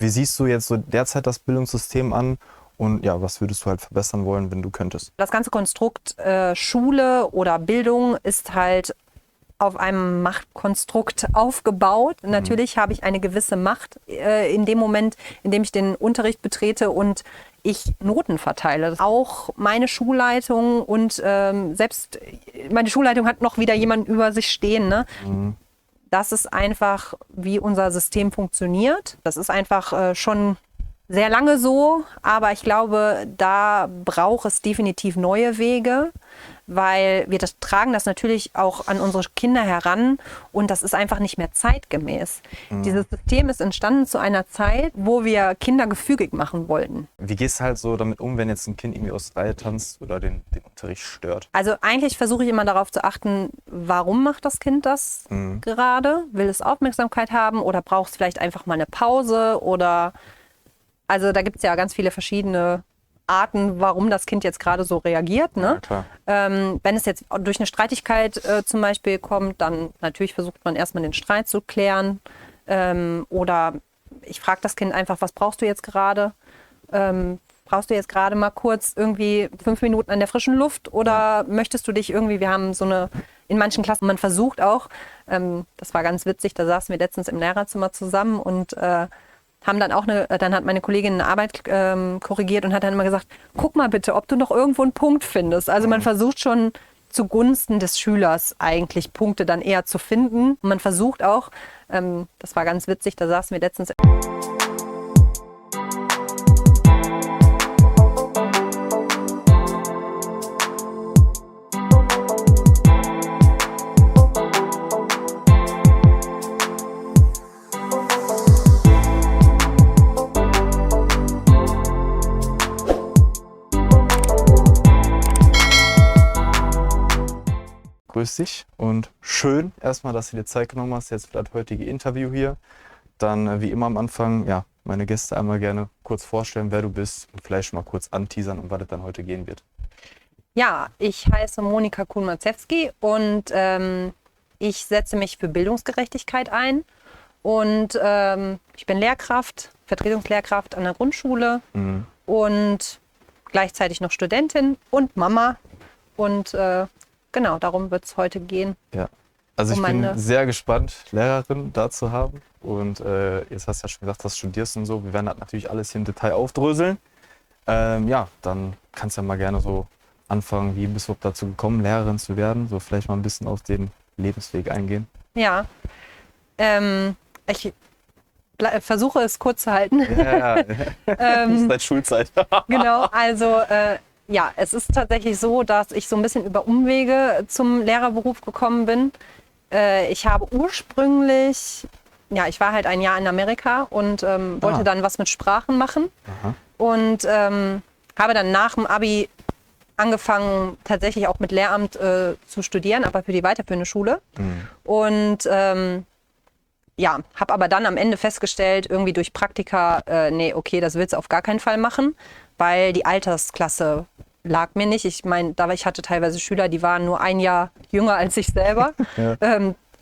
Wie siehst du jetzt so derzeit das Bildungssystem an? Und ja, was würdest du halt verbessern wollen, wenn du könntest? Das ganze Konstrukt Schule oder Bildung ist halt auf einem Machtkonstrukt aufgebaut. Natürlich habe ich eine gewisse Macht in dem Moment, in dem ich den Unterricht betrete und ich Noten verteile. Auch meine Schulleitung und selbst meine Schulleitung hat noch wieder jemanden über sich stehen. Ne? Das ist einfach, wie unser System funktioniert. Das ist einfach schon sehr lange so, aber ich glaube, da braucht es definitiv neue Wege, weil wir tragen das natürlich auch an unsere Kinder heran und das ist einfach nicht mehr zeitgemäß. Dieses System ist entstanden zu einer Zeit, wo wir Kinder gefügig machen wollten. Wie gehst du halt so damit um, wenn jetzt ein Kind irgendwie aus der Reihe tanzt oder den Unterricht stört? Also eigentlich versuche ich immer darauf zu achten, warum macht das Kind das gerade? Will es Aufmerksamkeit haben oder braucht es vielleicht einfach mal eine Pause oder... Also da gibt es ja ganz viele verschiedene Arten, warum das Kind jetzt gerade so reagiert. Ne? Ja, klar. Wenn es jetzt durch eine Streitigkeit zum Beispiel kommt, dann natürlich versucht man erstmal den Streit zu klären. Oder ich frage das Kind einfach, was brauchst du jetzt gerade? Brauchst du jetzt gerade mal kurz irgendwie 5 Minuten an der frischen Luft? Oder möchtest du dich irgendwie, wir haben so eine, in manchen Klassen, man versucht auch, das war ganz witzig, da saßen wir letztens im Lehrerzimmer zusammen und haben dann auch dann hat meine Kollegin eine Arbeit korrigiert und hat dann immer gesagt, guck mal bitte, ob du noch irgendwo einen Punkt findest. Also man versucht schon zugunsten des Schülers eigentlich Punkte dann eher zu finden. Und man versucht auch, das war ganz witzig, da saßen wir letztens... Grüß dich und schön erstmal, dass du dir Zeit genommen hast, jetzt für das heutige Interview hier. Dann wie immer am Anfang, ja, meine Gäste einmal gerne kurz vorstellen, wer du bist und vielleicht schon mal kurz anteasern, um was es dann heute gehen wird. Ja, ich heiße Monika Kuhn-Marzewski und ich setze mich für Bildungsgerechtigkeit ein und ich bin Lehrkraft, Vertretungslehrkraft an der Grundschule und gleichzeitig noch Studentin und Mama und genau, darum wird es heute gehen. Ja, also ich bin sehr gespannt, Lehrerin da zu haben. Und jetzt hast du ja schon gesagt, dass du studierst und so. Wir werden das natürlich alles hier im Detail aufdröseln. Ja, dann kannst du ja mal gerne so anfangen, wie bist du dazu gekommen, Lehrerin zu werden? So vielleicht mal ein bisschen auf den Lebensweg eingehen. Ja, ich versuche es kurz zu halten. Ja, das ist seit Schulzeit. Genau, also ja, es ist tatsächlich so, dass ich so ein bisschen über Umwege zum Lehrerberuf gekommen bin. Ich habe ursprünglich, ja, ich war halt ein Jahr in Amerika und wollte dann was mit Sprachen machen. Und habe dann nach dem Abi angefangen, tatsächlich auch mit Lehramt zu studieren, aber für die weiterführende Schule. Und ja, habe aber dann am Ende festgestellt, irgendwie durch Praktika, nee, okay, das willst du auf gar keinen Fall machen, weil die Altersklasse lag mir nicht. Ich meine, ich hatte teilweise Schüler, die waren nur ein Jahr jünger als ich selber. Ja.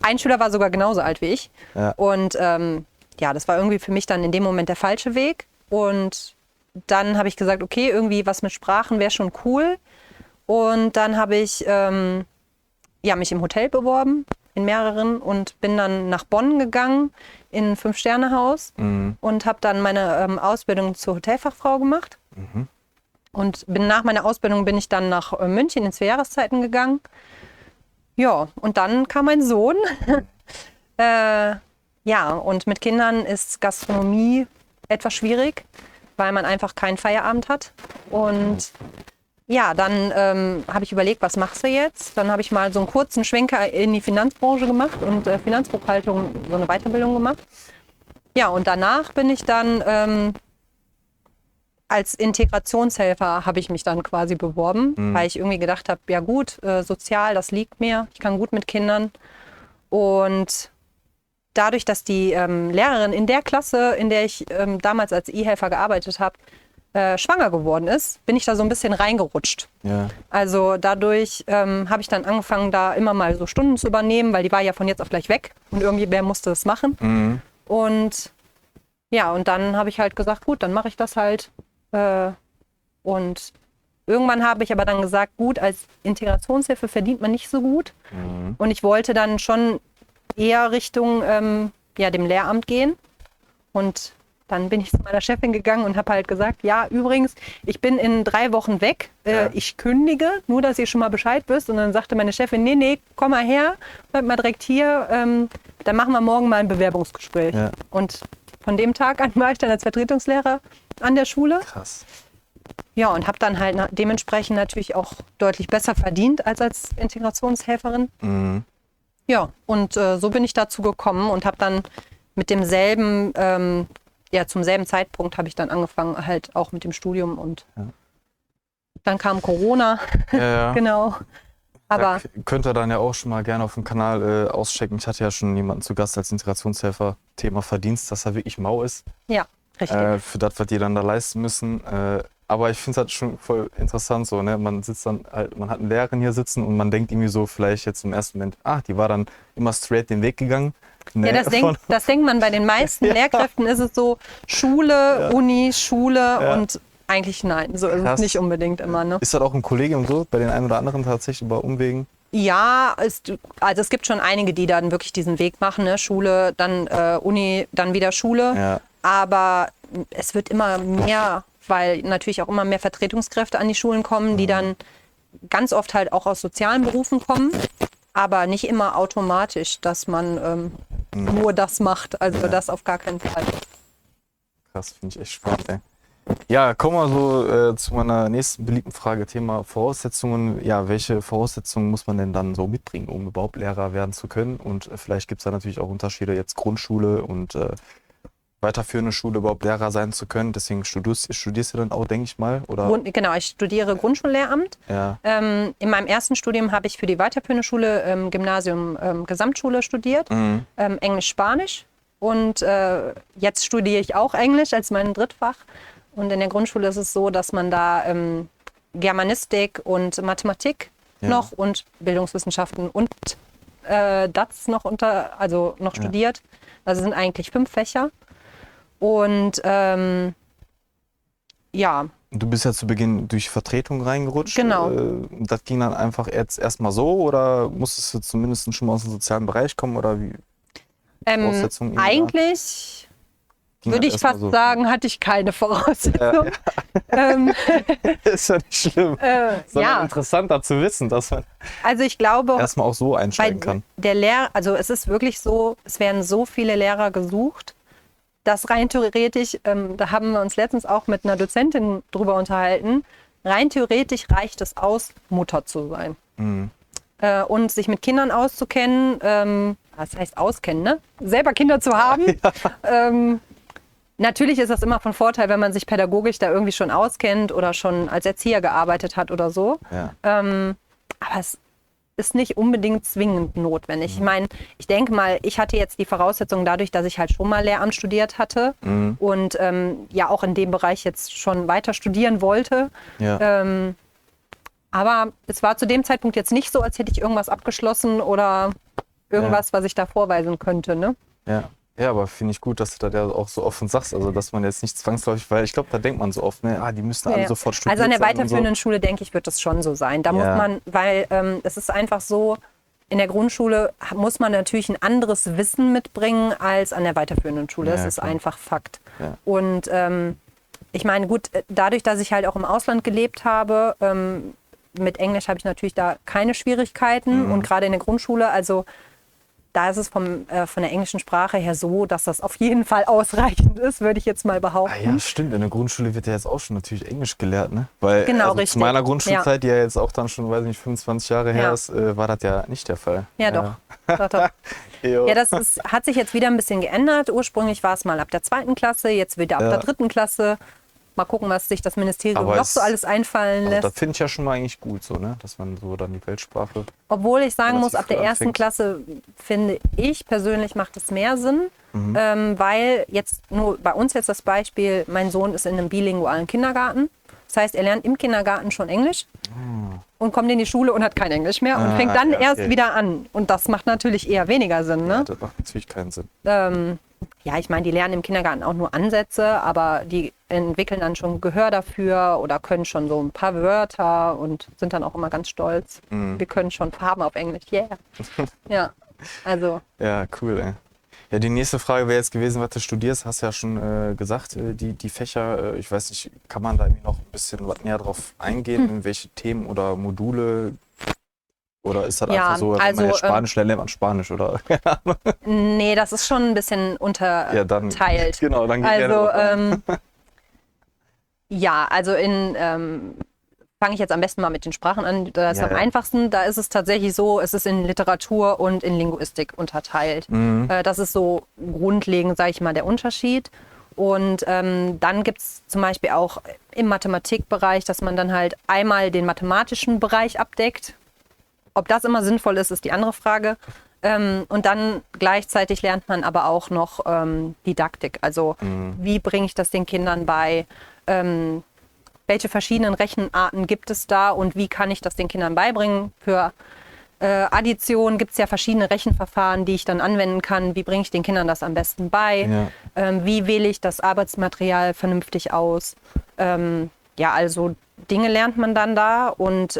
Ein Schüler war sogar genauso alt wie ich. Ja. Und ja, das war irgendwie für mich dann in dem Moment der falsche Weg. Und dann habe ich gesagt, okay, irgendwie was mit Sprachen wäre schon cool. Und dann habe ich ja, mich im Hotel beworben, in mehreren, und bin dann nach Bonn gegangen, in ein 5-Sterne-Haus und habe dann meine Ausbildung zur Hotelfachfrau gemacht. Und nach meiner Ausbildung bin ich dann nach München in 2 Jahreszeiten gegangen. Ja, und dann kam mein Sohn. Ja, und mit Kindern ist Gastronomie etwas schwierig, weil man einfach keinen Feierabend hat. Und ja, dann habe ich überlegt, was machst du jetzt? Dann habe ich mal so einen kurzen Schwenker in die Finanzbranche gemacht und Finanzbuchhaltung, so eine Weiterbildung gemacht. Ja, und danach bin ich dann als Integrationshelfer habe ich mich dann quasi beworben, weil ich irgendwie gedacht habe, ja gut, sozial, das liegt mir, ich kann gut mit Kindern. Und dadurch, dass die Lehrerin in der Klasse, in der ich damals als E-Helfer gearbeitet habe, schwanger geworden ist, bin ich da so ein bisschen reingerutscht. Ja. Also dadurch habe ich dann angefangen, da immer mal so Stunden zu übernehmen, weil die war ja von jetzt auf gleich weg und irgendwer musste es machen. Und Ja, und dann habe ich halt gesagt, gut, dann mache ich das halt. Und irgendwann habe ich aber dann gesagt, gut, als Integrationshilfe verdient man nicht so gut. Und ich wollte dann schon eher Richtung dem Lehramt gehen. Und dann bin ich zu meiner Chefin gegangen und habe halt gesagt, ja, übrigens, ich bin in 3 Wochen weg. Ich kündige, nur dass ihr schon mal Bescheid wisst. Und dann sagte meine Chefin, nee, komm mal her, bleib mal direkt hier. Dann machen wir morgen mal ein Bewerbungsgespräch. Ja. Und von dem Tag an war ich dann als Vertretungslehrer an der Schule. Krass. Ja, und habe dann halt dementsprechend natürlich auch deutlich besser verdient als Integrationshelferin. Mhm. Ja, und so bin ich dazu gekommen und habe dann mit demselben, zum selben Zeitpunkt habe ich dann angefangen halt auch mit dem Studium und dann kam Corona. Ja. Genau. Aber könnt ihr dann ja auch schon mal gerne auf dem Kanal auschecken. Ich hatte ja schon jemanden zu Gast als Integrationshelfer. Thema Verdienst, dass er wirklich mau ist. Ja, richtig. Für das, was die dann da leisten müssen. Aber ich finde es halt schon voll interessant so, ne? Man sitzt dann halt, man hat eine Lehrerin hier sitzen und man denkt irgendwie so vielleicht jetzt im ersten Moment, die war dann immer straight den Weg gegangen. Nee, ja, das denkt man bei den meisten Lehrkräften, ist es so Schule, Uni, Schule und eigentlich nein, so ist es nicht unbedingt immer. Ne? Ist das auch im Kollegium so, bei den einen oder anderen tatsächlich über Umwegen? Ja, also es gibt schon einige, die dann wirklich diesen Weg machen, ne? Schule, dann Uni, dann wieder Schule. Ja. Aber es wird immer mehr, weil natürlich auch immer mehr Vertretungskräfte an die Schulen kommen, die dann ganz oft halt auch aus sozialen Berufen kommen, aber nicht immer automatisch, dass man nur das macht. Also das auf gar keinen Fall. Krass, finde ich echt spannend, ey. Ja, kommen wir so zu meiner nächsten beliebten Frage, Thema Voraussetzungen. Ja, welche Voraussetzungen muss man denn dann so mitbringen, um überhaupt Lehrer werden zu können? Und vielleicht gibt es da natürlich auch Unterschiede, jetzt Grundschule und weiterführende Schule überhaupt Lehrer sein zu können. Deswegen studierst du dann auch, denke ich mal, oder? Genau, ich studiere Grundschullehramt. Ja. In meinem ersten Studium habe ich für die weiterführende Schule Gymnasium Gesamtschule studiert, Englisch-Spanisch. Und jetzt studiere ich auch Englisch als mein Drittfach. Und in der Grundschule ist es so, dass man da Germanistik und Mathematik noch und Bildungswissenschaften und DATS noch studiert. Also sind eigentlich 5 Fächer. Und Du bist ja zu Beginn durch Vertretung reingerutscht. Genau. Das ging dann einfach jetzt erstmal so oder musstest du zumindest schon mal aus dem sozialen Bereich kommen oder wie? Eigentlich würde ich fast sagen, hatte ich keine Voraussetzung. Ist ja nicht schlimm. Sondern interessanter zu wissen, dass man ich glaube, erstmal auch so einsteigen kann. Also es ist wirklich so, es werden so viele Lehrer gesucht, dass rein theoretisch, da haben wir uns letztens auch mit einer Dozentin drüber unterhalten, rein theoretisch reicht es aus, Mutter zu sein. Mhm. Und sich mit Kindern auszukennen, was heißt auskennen, ne? Selber Kinder zu haben. Ja. Natürlich ist das immer von Vorteil, wenn man sich pädagogisch da irgendwie schon auskennt oder schon als Erzieher gearbeitet hat oder so. Ja. Aber es ist nicht unbedingt zwingend notwendig. Ich meine, ich denke mal, ich hatte jetzt die Voraussetzung dadurch, dass ich halt schon mal Lehramt studiert hatte und auch in dem Bereich jetzt schon weiter studieren wollte. Ja. Aber es war zu dem Zeitpunkt jetzt nicht so, als hätte ich irgendwas abgeschlossen oder irgendwas, was ich da vorweisen könnte. Ne? Ja, aber finde ich gut, dass du da auch so offen sagst, also dass man jetzt nicht zwangsläufig, weil ich glaube, da denkt man so oft, ne, die müssen alle sofort studieren. Also an der weiterführenden Schule, denke ich, wird das schon so sein. Da muss man, weil es ist einfach so, in der Grundschule muss man natürlich ein anderes Wissen mitbringen als an der weiterführenden Schule. Das ist einfach Fakt. Ja. Und ich meine, gut, dadurch, dass ich halt auch im Ausland gelebt habe, mit Englisch habe ich natürlich da keine Schwierigkeiten und gerade in der Grundschule, also da ist es von der englischen Sprache her so, dass das auf jeden Fall ausreichend ist, würde ich jetzt mal behaupten. Ja, stimmt. In der Grundschule wird ja jetzt auch schon natürlich Englisch gelehrt, ne? Weil richtig. Zu meiner Grundschulzeit, die ja jetzt auch dann schon, weiß nicht, 25 Jahre her ist, war das ja nicht der Fall. Ja, doch. Ja, das hat sich jetzt wieder ein bisschen geändert. Ursprünglich war es mal ab der 2. Klasse, jetzt wieder ab der 3. Klasse. Mal gucken, was sich das Ministerium noch so alles einfallen lässt. Das finde ich ja schon mal eigentlich gut so, ne? Dass man so dann die Weltsprache... Obwohl ich sagen muss, ab der 1. Klasse, finde ich persönlich, macht es mehr Sinn. Weil jetzt nur bei uns jetzt das Beispiel, mein Sohn ist in einem bilingualen Kindergarten. Das heißt, er lernt im Kindergarten schon Englisch und kommt in die Schule und hat kein Englisch mehr und fängt dann erst wieder an. Und das macht natürlich eher weniger Sinn, ne? Ja, das macht natürlich keinen Sinn. Ja, ich meine, die lernen im Kindergarten auch nur Ansätze, aber die entwickeln dann schon Gehör dafür oder können schon so ein paar Wörter und sind dann auch immer ganz stolz. Wir können schon Farben auf Englisch, yeah. Ja, also. Ja, cool, ey. Ja, die nächste Frage wäre jetzt gewesen, was du studierst. Hast ja schon gesagt, die Fächer, ich weiß nicht, kann man da irgendwie noch ein bisschen was näher drauf eingehen, in welche Themen oder Module? Oder ist das einfach so, wenn man jetzt Spanisch lernt, lernt man Spanisch, oder? Nee, das ist schon ein bisschen unterteilt. Ja, dann, genau, dann geht also, ja, also fange ich jetzt am besten mal mit den Sprachen an, das ist am einfachsten. Da ist es tatsächlich so, es ist in Literatur und in Linguistik unterteilt. Das ist so grundlegend, sage ich mal, der Unterschied. Und dann gibt es zum Beispiel auch im Mathematikbereich, dass man dann halt einmal den mathematischen Bereich abdeckt. Ob das immer sinnvoll ist, ist die andere Frage. Und dann gleichzeitig lernt man aber auch noch Didaktik. Also wie bringe ich das den Kindern bei? Welche verschiedenen Rechenarten gibt es da und wie kann ich das den Kindern beibringen? Für Addition gibt es ja verschiedene Rechenverfahren, die ich dann anwenden kann. Wie bringe ich den Kindern das am besten bei? Ja. Wie wähle ich das Arbeitsmaterial vernünftig aus? Ja, also Dinge lernt man dann da und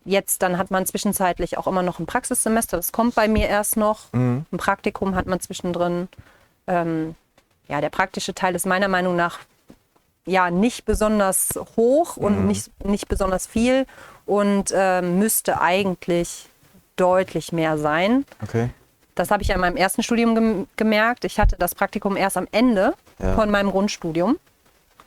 jetzt dann hat man zwischenzeitlich auch immer noch ein Praxissemester. Das kommt bei mir erst noch. Ein Praktikum hat man zwischendrin. Ja, der praktische Teil ist meiner Meinung nach ja nicht besonders hoch und nicht besonders viel und müsste eigentlich deutlich mehr sein. Okay. Das habe ich ja in meinem ersten Studium gemerkt. Ich hatte das Praktikum erst am Ende von meinem Grundstudium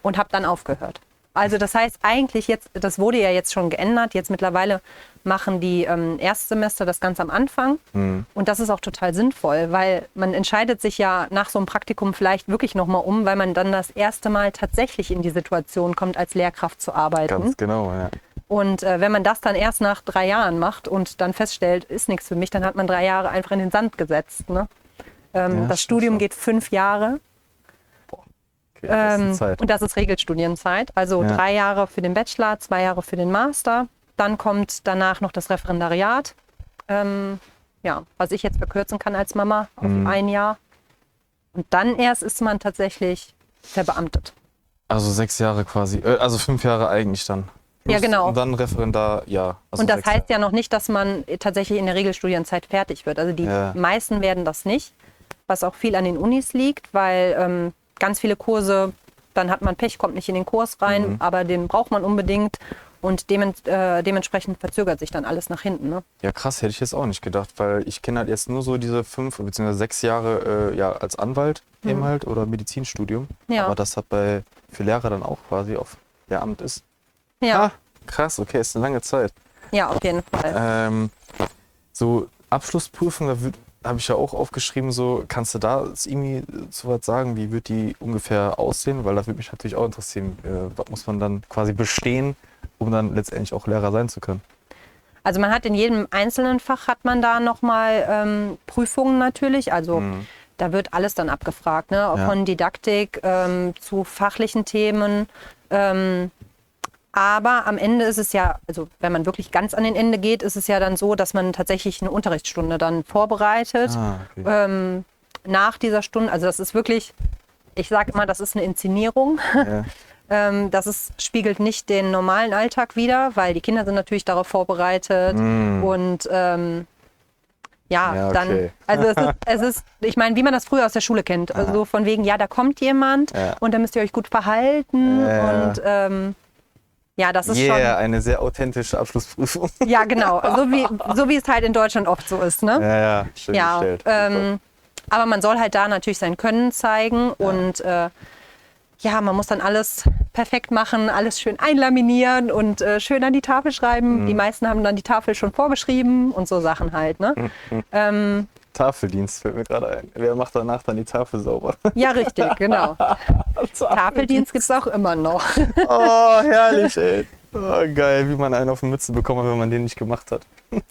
und habe dann aufgehört. Also das heißt eigentlich jetzt, das wurde ja jetzt schon geändert, jetzt mittlerweile machen die Erstsemester das ganz am Anfang und das ist auch total sinnvoll, weil man entscheidet sich ja nach so einem Praktikum vielleicht wirklich nochmal um, weil man dann das erste Mal tatsächlich in die Situation kommt, als Lehrkraft zu arbeiten. Ganz genau, ja. Und wenn man das dann erst nach 3 Jahren macht und dann feststellt, ist nichts für mich, dann hat man 3 Jahre einfach in den Sand gesetzt. Ne? Das Studium geht 5 Jahre. Okay, das ist Zeit. Und das ist Regelstudienzeit. Also 3 Jahre für den Bachelor, 2 Jahre für den Master. Dann kommt danach noch das Referendariat. Ja, was ich jetzt verkürzen kann als Mama auf 1 Jahr. Und dann erst ist man tatsächlich verbeamtet. Also 6 Jahre quasi, also 5 Jahre eigentlich dann. Ja, genau. Und dann Referendar, ja. Also und das heißt ja noch nicht, dass man tatsächlich in der Regelstudienzeit fertig wird. Also die meisten werden das nicht, was auch viel an den Unis liegt, weil ganz viele Kurse, dann hat man Pech, kommt nicht in den Kurs rein, aber den braucht man unbedingt und dementsprechend verzögert sich dann alles nach hinten. Ne? Ja, krass, hätte ich jetzt auch nicht gedacht, weil ich kenne halt jetzt nur so diese 5 bzw. 6 Jahre als Anwalt eben halt oder Medizinstudium. Ja. Aber das hat für Lehrer dann auch quasi auf Lehramt ist. Ja. Ah, krass, okay, ist eine lange Zeit. Ja, auf jeden Fall. So Abschlussprüfung, da habe ich ja auch aufgeschrieben, so kannst du da irgendwie so was sagen, wie wird die ungefähr aussehen? Weil das würde mich natürlich auch interessieren, was muss man dann quasi bestehen, um dann letztendlich auch Lehrer sein zu können? Also man hat in jedem einzelnen Fach hat man da nochmal Prüfungen natürlich, also da wird alles dann abgefragt, ne? Auch von Didaktik zu fachlichen Themen. Aber am Ende ist es ja, also wenn man wirklich ganz an den Ende geht, ist es ja dann so, dass man tatsächlich eine Unterrichtsstunde dann vorbereitet. Okay. Nach dieser Stunde, also das ist wirklich, ich sage immer, das ist eine Inszenierung. Ja. Spiegelt nicht den normalen Alltag wider, weil die Kinder sind natürlich darauf vorbereitet. Und okay. Dann, also es ist, ich meine, wie man das früher aus der Schule kennt. Also so von wegen, ja, da kommt jemand und da müsst ihr euch gut verhalten und ja, das ist schon eine sehr authentische Abschlussprüfung. Ja, genau. So wie es halt in Deutschland oft so ist. Ne? Ja, schön gestellt. Aber man soll halt da natürlich sein Können zeigen und man muss dann alles perfekt machen, alles schön einlaminieren und schön an die Tafel schreiben. Die meisten haben dann die Tafel schon vorgeschrieben und so Sachen halt. Ne? Tafeldienst fällt mir gerade ein. Wer macht danach dann die Tafel sauber? Ja, richtig, genau. Tafeldienst gibt es auch immer noch. Oh, herrlich, ey. Oh, geil, wie man einen auf die Mütze bekommt, wenn man den nicht gemacht hat.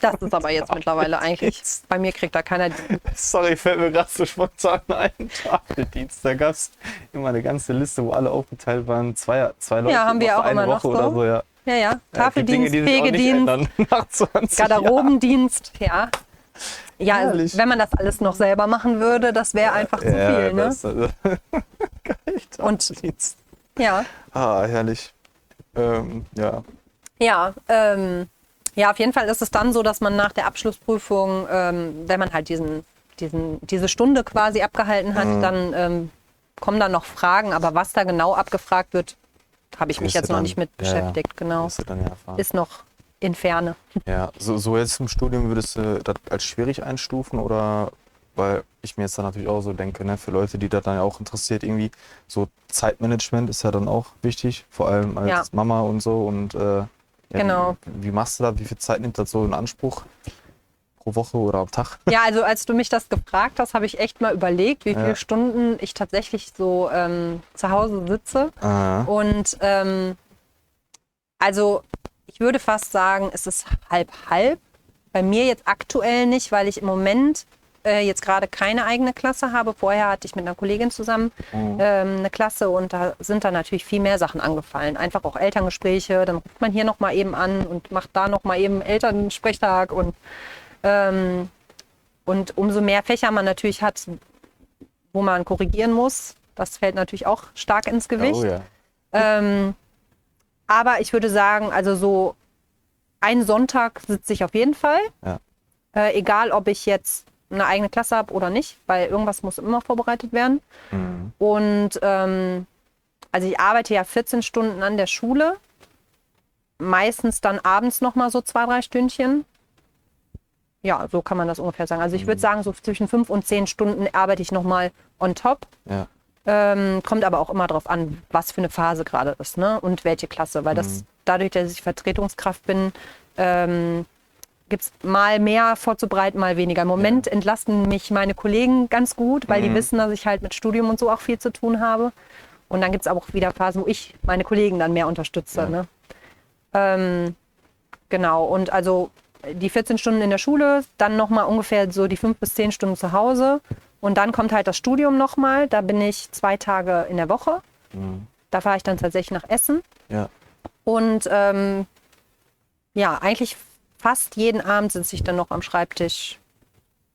Das ist aber jetzt mittlerweile eigentlich, bei mir kriegt da keiner... Sorry, fällt mir gerade so spontan ein. Tafeldienst, da gab es immer eine ganze Liste, wo alle aufgeteilt waren. Zwei Leute haben wir auch eine immer Woche noch so. Oder so, Ja. Tafeldienst, Dinge, Pflegedienst, nach 20 Garderobendienst, ja. Ja, also, Herrlich. wenn man das alles noch selber machen würde, das wäre einfach zu viel. Ne? Geil. Und ja. Herrlich. Ja. Ja, ja, auf jeden Fall ist es dann so, dass man nach der Abschlussprüfung, wenn man halt diese Stunde quasi abgehalten hat, dann kommen dann noch Fragen. Aber was da genau abgefragt wird, habe ich mich jetzt noch nicht mit beschäftigt. Genau. Wirst du dann ja erfahren. Ist noch in Ferne. Ja, so jetzt im Studium würdest du das als schwierig einstufen oder, weil ich mir jetzt dann natürlich auch so denke, ne, für Leute, die das dann ja auch interessiert, irgendwie so Zeitmanagement ist ja dann auch wichtig, vor allem als Mama und so und ja, Genau. wie machst du das, wie viel Zeit nimmt das so in Anspruch pro Woche oder am Tag? Ja, also als du mich das gefragt hast, habe ich echt mal überlegt, wie viele Stunden ich tatsächlich so zu Hause sitze. Und also ich würde fast sagen, es ist halb-halb. Bei mir jetzt aktuell nicht, weil ich im Moment jetzt gerade keine eigene Klasse habe. Vorher hatte ich mit einer Kollegin zusammen eine Klasse und da sind dann natürlich viel mehr Sachen angefallen. Einfach auch Elterngespräche, dann ruft man hier nochmal eben an und macht da nochmal eben Elternsprechtag und umso mehr Fächer man natürlich hat, wo man korrigieren muss, das fällt natürlich auch stark ins Gewicht. Oh, ja. Aber ich würde sagen, also so einen Sonntag sitze ich auf jeden Fall. Ja. Egal, ob ich jetzt eine eigene Klasse habe oder nicht, weil irgendwas muss immer vorbereitet werden. Und also ich arbeite ja 14 Stunden an der Schule, meistens dann abends nochmal so 2-3 Stündchen. Ja, so kann man das ungefähr sagen. Also ich würde sagen, so zwischen 5 und 10 Stunden arbeite ich nochmal on top. Ja. Kommt aber auch immer darauf an, was für eine Phase gerade ist, ne? Und welche Klasse. Weil das dadurch, dass ich Vertretungskraft bin, gibt es mal mehr vorzubereiten, mal weniger. Im Moment entlasten mich meine Kollegen ganz gut, weil die wissen, dass ich halt mit Studium und so auch viel zu tun habe. Und dann gibt es aber auch wieder Phasen, wo ich meine Kollegen dann mehr unterstütze. Ne? Genau, und also die 14 Stunden in der Schule, dann nochmal ungefähr so die 5 bis 10 Stunden zu Hause. Und dann kommt halt das Studium nochmal. Da bin ich 2 Tage in der Woche. Da fahre ich dann tatsächlich nach Essen. Ja. Und ja, eigentlich fast jeden Abend sitze ich dann noch am Schreibtisch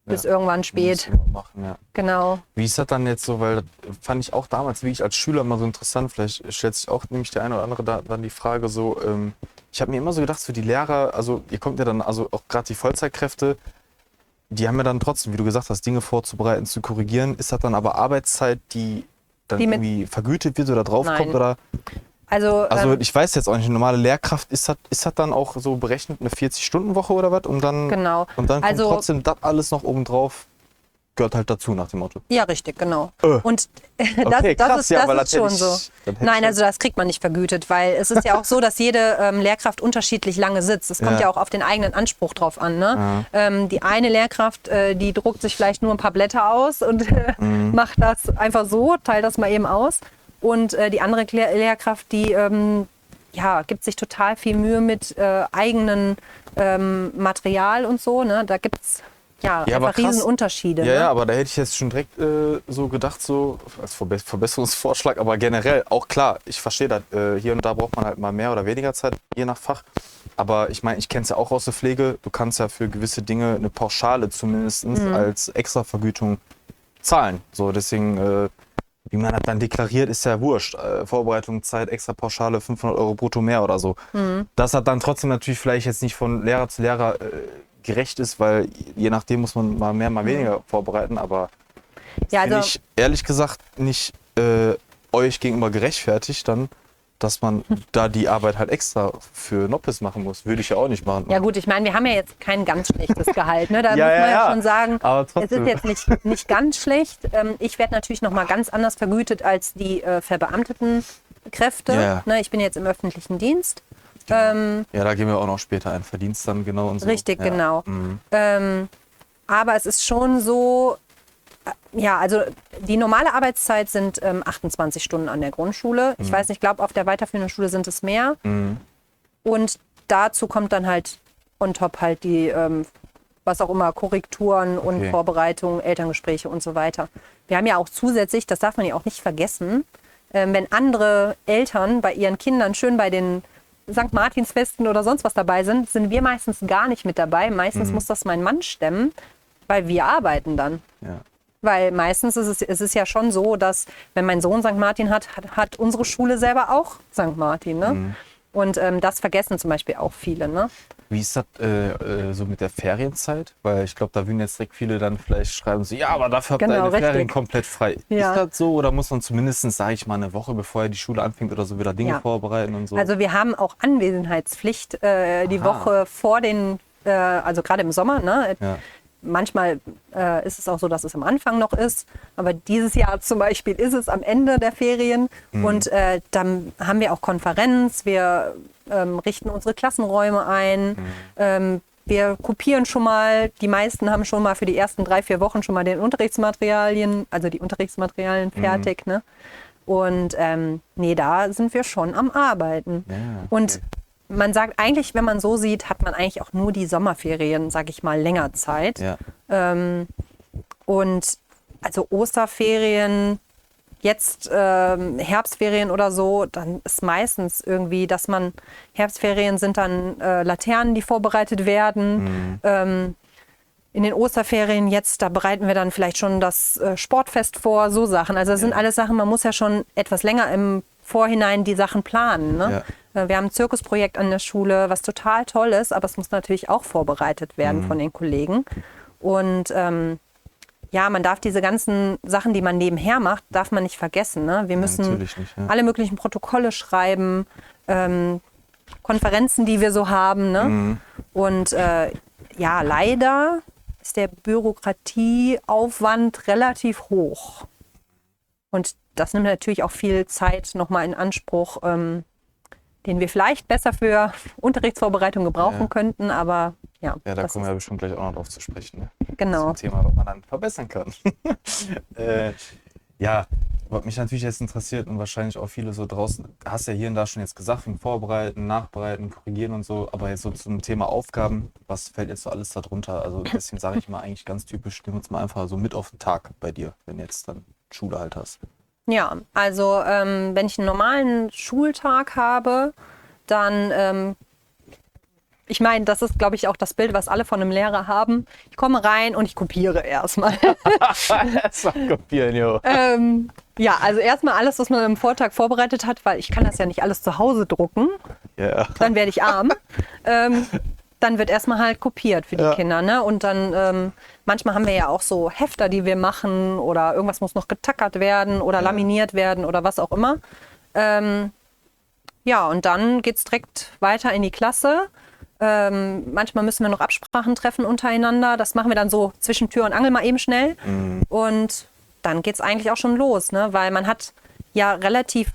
bis irgendwann spät. Machen, ja. Genau. Wie ist das dann jetzt so, weil das fand ich auch damals, wie ich als Schüler immer so interessant, vielleicht stellt sich auch nämlich der eine oder andere dann die Frage so, ich habe mir immer so gedacht, für die Lehrer, also ihr kommt ja dann, also auch gerade die Vollzeitkräfte, die haben ja dann trotzdem, wie du gesagt hast, Dinge vorzubereiten, zu korrigieren. Ist das dann aber Arbeitszeit, die dann irgendwie vergütet wird oder draufkommt? Oder? Also ich weiß jetzt auch nicht, eine normale Lehrkraft, ist das dann auch so berechnet, eine 40-Stunden-Woche oder was? Und dann, genau. Und dann kommt trotzdem das alles noch obendrauf, gehört halt dazu nach dem Motto. Ja, richtig, genau. Und okay, das ist schon so. Nein, also das kriegt man nicht vergütet, weil es ist ja auch so, dass jede Lehrkraft unterschiedlich lange sitzt. Es kommt ja auch auf den eigenen Anspruch drauf an. Ne? Die eine Lehrkraft, die druckt sich vielleicht nur ein paar Blätter aus und macht das einfach so, teilt das mal eben aus. Und die andere Lehrkraft, die gibt sich total viel Mühe mit eigenem Material und so. Ne? Da gibt es einfach Riesenunterschiede. Ja, ne? ja, aber da hätte ich jetzt schon direkt so gedacht, so als Verbesserungsvorschlag. Aber generell, auch klar, ich verstehe das. Hier und da braucht man halt mal mehr oder weniger Zeit, je nach Fach. Aber ich meine, ich kenne es ja auch aus der Pflege. Du kannst ja für gewisse Dinge eine Pauschale zumindest als Extravergütung zahlen. So, deswegen, wie man das dann deklariert, ist ja wurscht. Vorbereitungszeit, extra Pauschale, 500 € brutto mehr oder so. Das hat dann trotzdem natürlich vielleicht jetzt nicht von Lehrer zu Lehrer gerecht ist, weil je nachdem muss man mal mehr, mal weniger vorbereiten, aber finde ich ehrlich gesagt nicht euch gegenüber gerechtfertigt dann, dass man da die Arbeit halt extra für Noppes machen muss. Würde ich ja auch nicht machen. Ja gut, ich meine, wir haben ja jetzt kein ganz schlechtes Gehalt. Ne? Da muss man ja schon sagen, es ist jetzt nicht ganz schlecht. Ich werde natürlich noch mal ganz anders vergütet als die verbeamteten Kräfte. Ja. Ne? Ich bin jetzt im öffentlichen Dienst. Ja, da gehen wir auch noch später ein. Verdienst dann genau und so. Richtig, genau. Aber es ist schon so, also die normale Arbeitszeit sind 28 Stunden an der Grundschule. Ich weiß nicht, ich glaube, auf der weiterführenden Schule sind es mehr. Und dazu kommt dann halt on top halt die, was auch immer, Korrekturen und Vorbereitungen, Elterngespräche und so weiter. Wir haben ja auch zusätzlich, das darf man ja auch nicht vergessen, wenn andere Eltern bei ihren Kindern schön bei den St. Martinsfesten oder sonst was dabei sind wir meistens gar nicht mit dabei. Meistens muss das mein Mann stemmen, weil wir arbeiten dann. Ja. Weil meistens ist es ja schon so, dass wenn mein Sohn St. Martin hat unsere Schule selber auch St. Martin. Ne? Mhm. Und das vergessen zum Beispiel auch viele. Ne? Wie ist das so mit der Ferienzeit? Weil ich glaube, da würden jetzt direkt viele dann vielleicht schreiben, so, ja, aber dafür habt ihr Genau, eine Ferien richtig. komplett frei. Ja. Ist das so oder muss man zumindest, sage ich mal, eine Woche bevor die Schule anfängt oder so wieder Dinge vorbereiten und so? Also wir haben auch Anwesenheitspflicht die Woche vor den, also gerade im Sommer. Ne? Ja. Manchmal ist es auch so, dass es am Anfang noch ist. Aber dieses Jahr zum Beispiel ist es am Ende der Ferien. Und dann haben wir auch Konferenz. Wir richten unsere Klassenräume ein. Wir kopieren schon mal. Die meisten haben schon mal für die ersten 3-4 Wochen schon mal die Unterrichtsmaterialien fertig. Ne? Und nee, da sind wir schon am Arbeiten. Ja, okay. Und man sagt eigentlich, wenn man so sieht, hat man eigentlich auch nur die Sommerferien, sag ich mal, länger Zeit. Ja. Und also Osterferien, jetzt Herbstferien oder so, dann ist meistens irgendwie, dass man, Herbstferien sind dann Laternen, die vorbereitet werden. In den Osterferien jetzt, da bereiten wir dann vielleicht schon das Sportfest vor, so Sachen. Also das sind alles Sachen, man muss ja schon etwas länger im Vorhinein die Sachen planen. Ne? Wir haben ein Zirkusprojekt an der Schule, was total toll ist, aber es muss natürlich auch vorbereitet werden von den Kollegen. Und ja, man darf diese ganzen Sachen, die man nebenher macht, darf man nicht vergessen. Ne? Wir müssen nicht, ja. alle möglichen Protokolle schreiben, Konferenzen, die wir so haben. Ne? Und ja, leider ist der Bürokratieaufwand relativ hoch. Und das nimmt natürlich auch viel Zeit nochmal in Anspruch, den wir vielleicht besser für Unterrichtsvorbereitung gebrauchen könnten, aber ja. Ja, da kommen wir ja bestimmt gleich auch noch drauf zu sprechen. Ne? Genau. Das ist ein Thema, was man dann verbessern kann. Ja, was mich natürlich jetzt interessiert und wahrscheinlich auch viele so draußen, hast ja hier und da schon jetzt gesagt, wegen Vorbereiten, Nachbereiten, Korrigieren und so, aber jetzt so zum Thema Aufgaben, was fällt jetzt so alles darunter? Also deswegen sage ich mal eigentlich ganz typisch, nehmen wir uns mal einfach so mit auf den Tag bei dir, wenn jetzt dann Schule halt hast. Ja, also wenn ich einen normalen Schultag habe, dann, ich meine, das ist, glaube ich, auch das Bild, was alle von einem Lehrer haben. Ich komme rein und ich kopiere erstmal. Erstmal kopieren, jo. Ja, also erstmal alles, was man am Vortag vorbereitet hat, weil ich kann das ja nicht alles zu Hause drucken. Ja. Dann werde ich arm. Dann wird erstmal halt kopiert für die Kinder. Ne? Und dann manchmal haben wir ja auch so Hefter, die wir machen oder irgendwas muss noch getackert werden oder laminiert werden oder was auch immer. Ja, und dann geht es direkt weiter in die Klasse. Manchmal müssen wir noch Absprachen treffen untereinander. Das machen wir dann so zwischen Tür und Angel mal eben schnell. Und dann geht es eigentlich auch schon los, ne? Weil man hat ja relativ,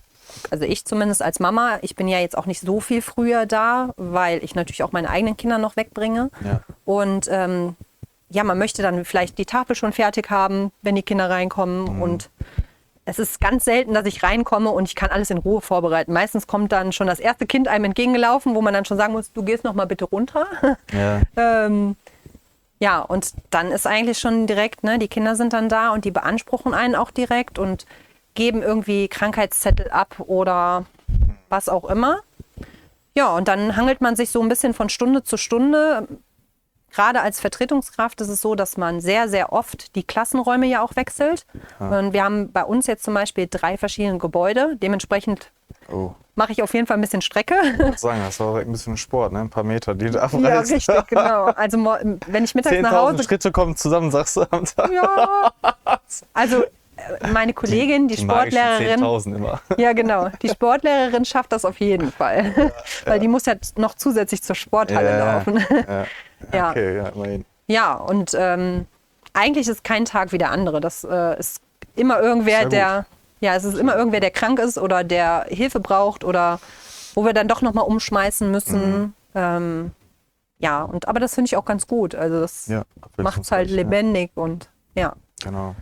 also ich zumindest als Mama, ich bin ja jetzt auch nicht so viel früher da, weil ich natürlich auch meine eigenen Kinder noch wegbringe. Ja. Und ja, man möchte dann vielleicht die Tafel schon fertig haben, wenn die Kinder reinkommen. Und es ist ganz selten, dass ich reinkomme und ich kann alles in Ruhe vorbereiten. Meistens kommt dann schon das erste Kind einem entgegengelaufen, wo man dann schon sagen muss, du gehst noch mal bitte runter. Ja. Ja, und dann ist eigentlich schon direkt, ne, die Kinder sind dann da und die beanspruchen einen auch direkt und geben irgendwie Krankheitszettel ab oder was auch immer. Ja, und dann hangelt man sich so ein bisschen von Stunde zu Stunde. Gerade als Vertretungskraft ist es so, dass man sehr, sehr oft die Klassenräume ja auch wechselt. Und wir haben bei uns jetzt zum Beispiel 3 verschiedene Gebäude. Dementsprechend mache ich auf jeden Fall ein bisschen Strecke. Ich würde sagen, das war ein bisschen Sport, ne? Ein paar Meter, die du abreißt. Ja, richtig, genau. Also wenn ich mittags nach Hause... 10.000 Schritte kommen zusammen, sagst du am Tag. Ja, also meine Kollegin, die Sportlehrerin... 10.000 immer. Ja, genau. Die Sportlehrerin schafft das auf jeden Fall. Weil die muss ja noch zusätzlich zur Sporthalle laufen. Ja. Okay, ja, immerhin. Ja, und eigentlich ist kein Tag wie der andere. Das ist immer irgendwer, es ist immer irgendwer, der krank ist oder der Hilfe braucht oder wo wir dann doch nochmal umschmeißen müssen. Aber das finde ich auch ganz gut. Also das macht es halt lebendig und ja. Genau.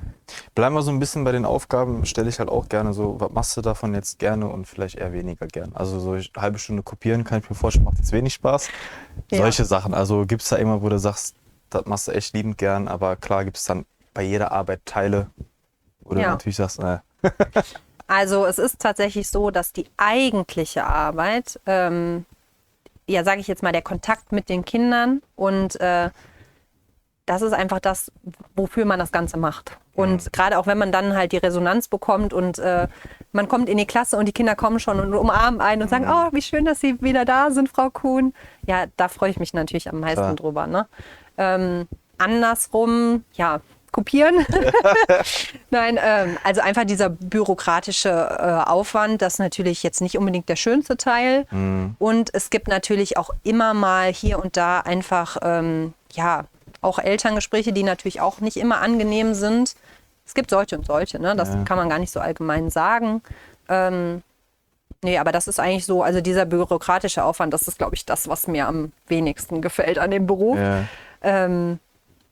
Bleiben wir so ein bisschen bei den Aufgaben, stelle ich halt auch gerne so, was machst du davon jetzt gerne und vielleicht eher weniger gern? Also so eine halbe Stunde kopieren, kann ich mir vorstellen, macht jetzt wenig Spaß. Ja. Solche Sachen, also gibt es da immer, wo du sagst, das machst du echt liebend gern, aber klar gibt es dann bei jeder Arbeit Teile, wo du natürlich sagst, Also es ist tatsächlich so, dass die eigentliche Arbeit, sage ich jetzt mal, der Kontakt mit den Kindern und das ist einfach das, wofür man das Ganze macht. Und gerade auch wenn man dann halt die Resonanz bekommt und man kommt in die Klasse und die Kinder kommen schon und umarmen einen und sagen, oh, wie schön, dass Sie wieder da sind, Frau Kuhn. Ja, da freue ich mich natürlich am meisten drüber. Ne? Andersrum, ja, kopieren. Nein, also einfach dieser bürokratische Aufwand, das ist natürlich jetzt nicht unbedingt der schönste Teil. Und es gibt natürlich auch immer mal hier und da einfach, auch Elterngespräche, die natürlich auch nicht immer angenehm sind. Es gibt solche und solche, ne? Das kann man gar nicht so allgemein sagen. Nee, aber das ist eigentlich so, also dieser bürokratische Aufwand, das ist, glaube ich, das, was mir am wenigsten gefällt an dem Beruf.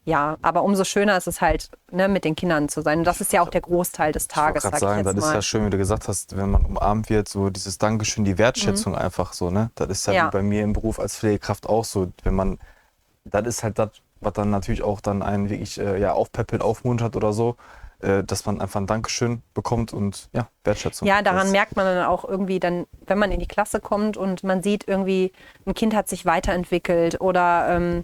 Ja, aber umso schöner ist es halt, ne, mit den Kindern zu sein. Und das ist ja auch der Großteil des Tages, sag ich jetzt mal. Das ist ja schön, wie du gesagt hast, wenn man umarmt wird, so dieses Dankeschön, die Wertschätzung einfach so, ne? Das ist ja wie bei mir im Beruf als Pflegekraft auch so. Wenn man, das ist halt das, was dann natürlich auch dann einen wirklich aufpäppelt, aufmuntert oder so, dass man einfach ein Dankeschön bekommt und Wertschätzung. Ja, daran merkt man dann auch irgendwie dann, wenn man in die Klasse kommt und man sieht irgendwie, ein Kind hat sich weiterentwickelt oder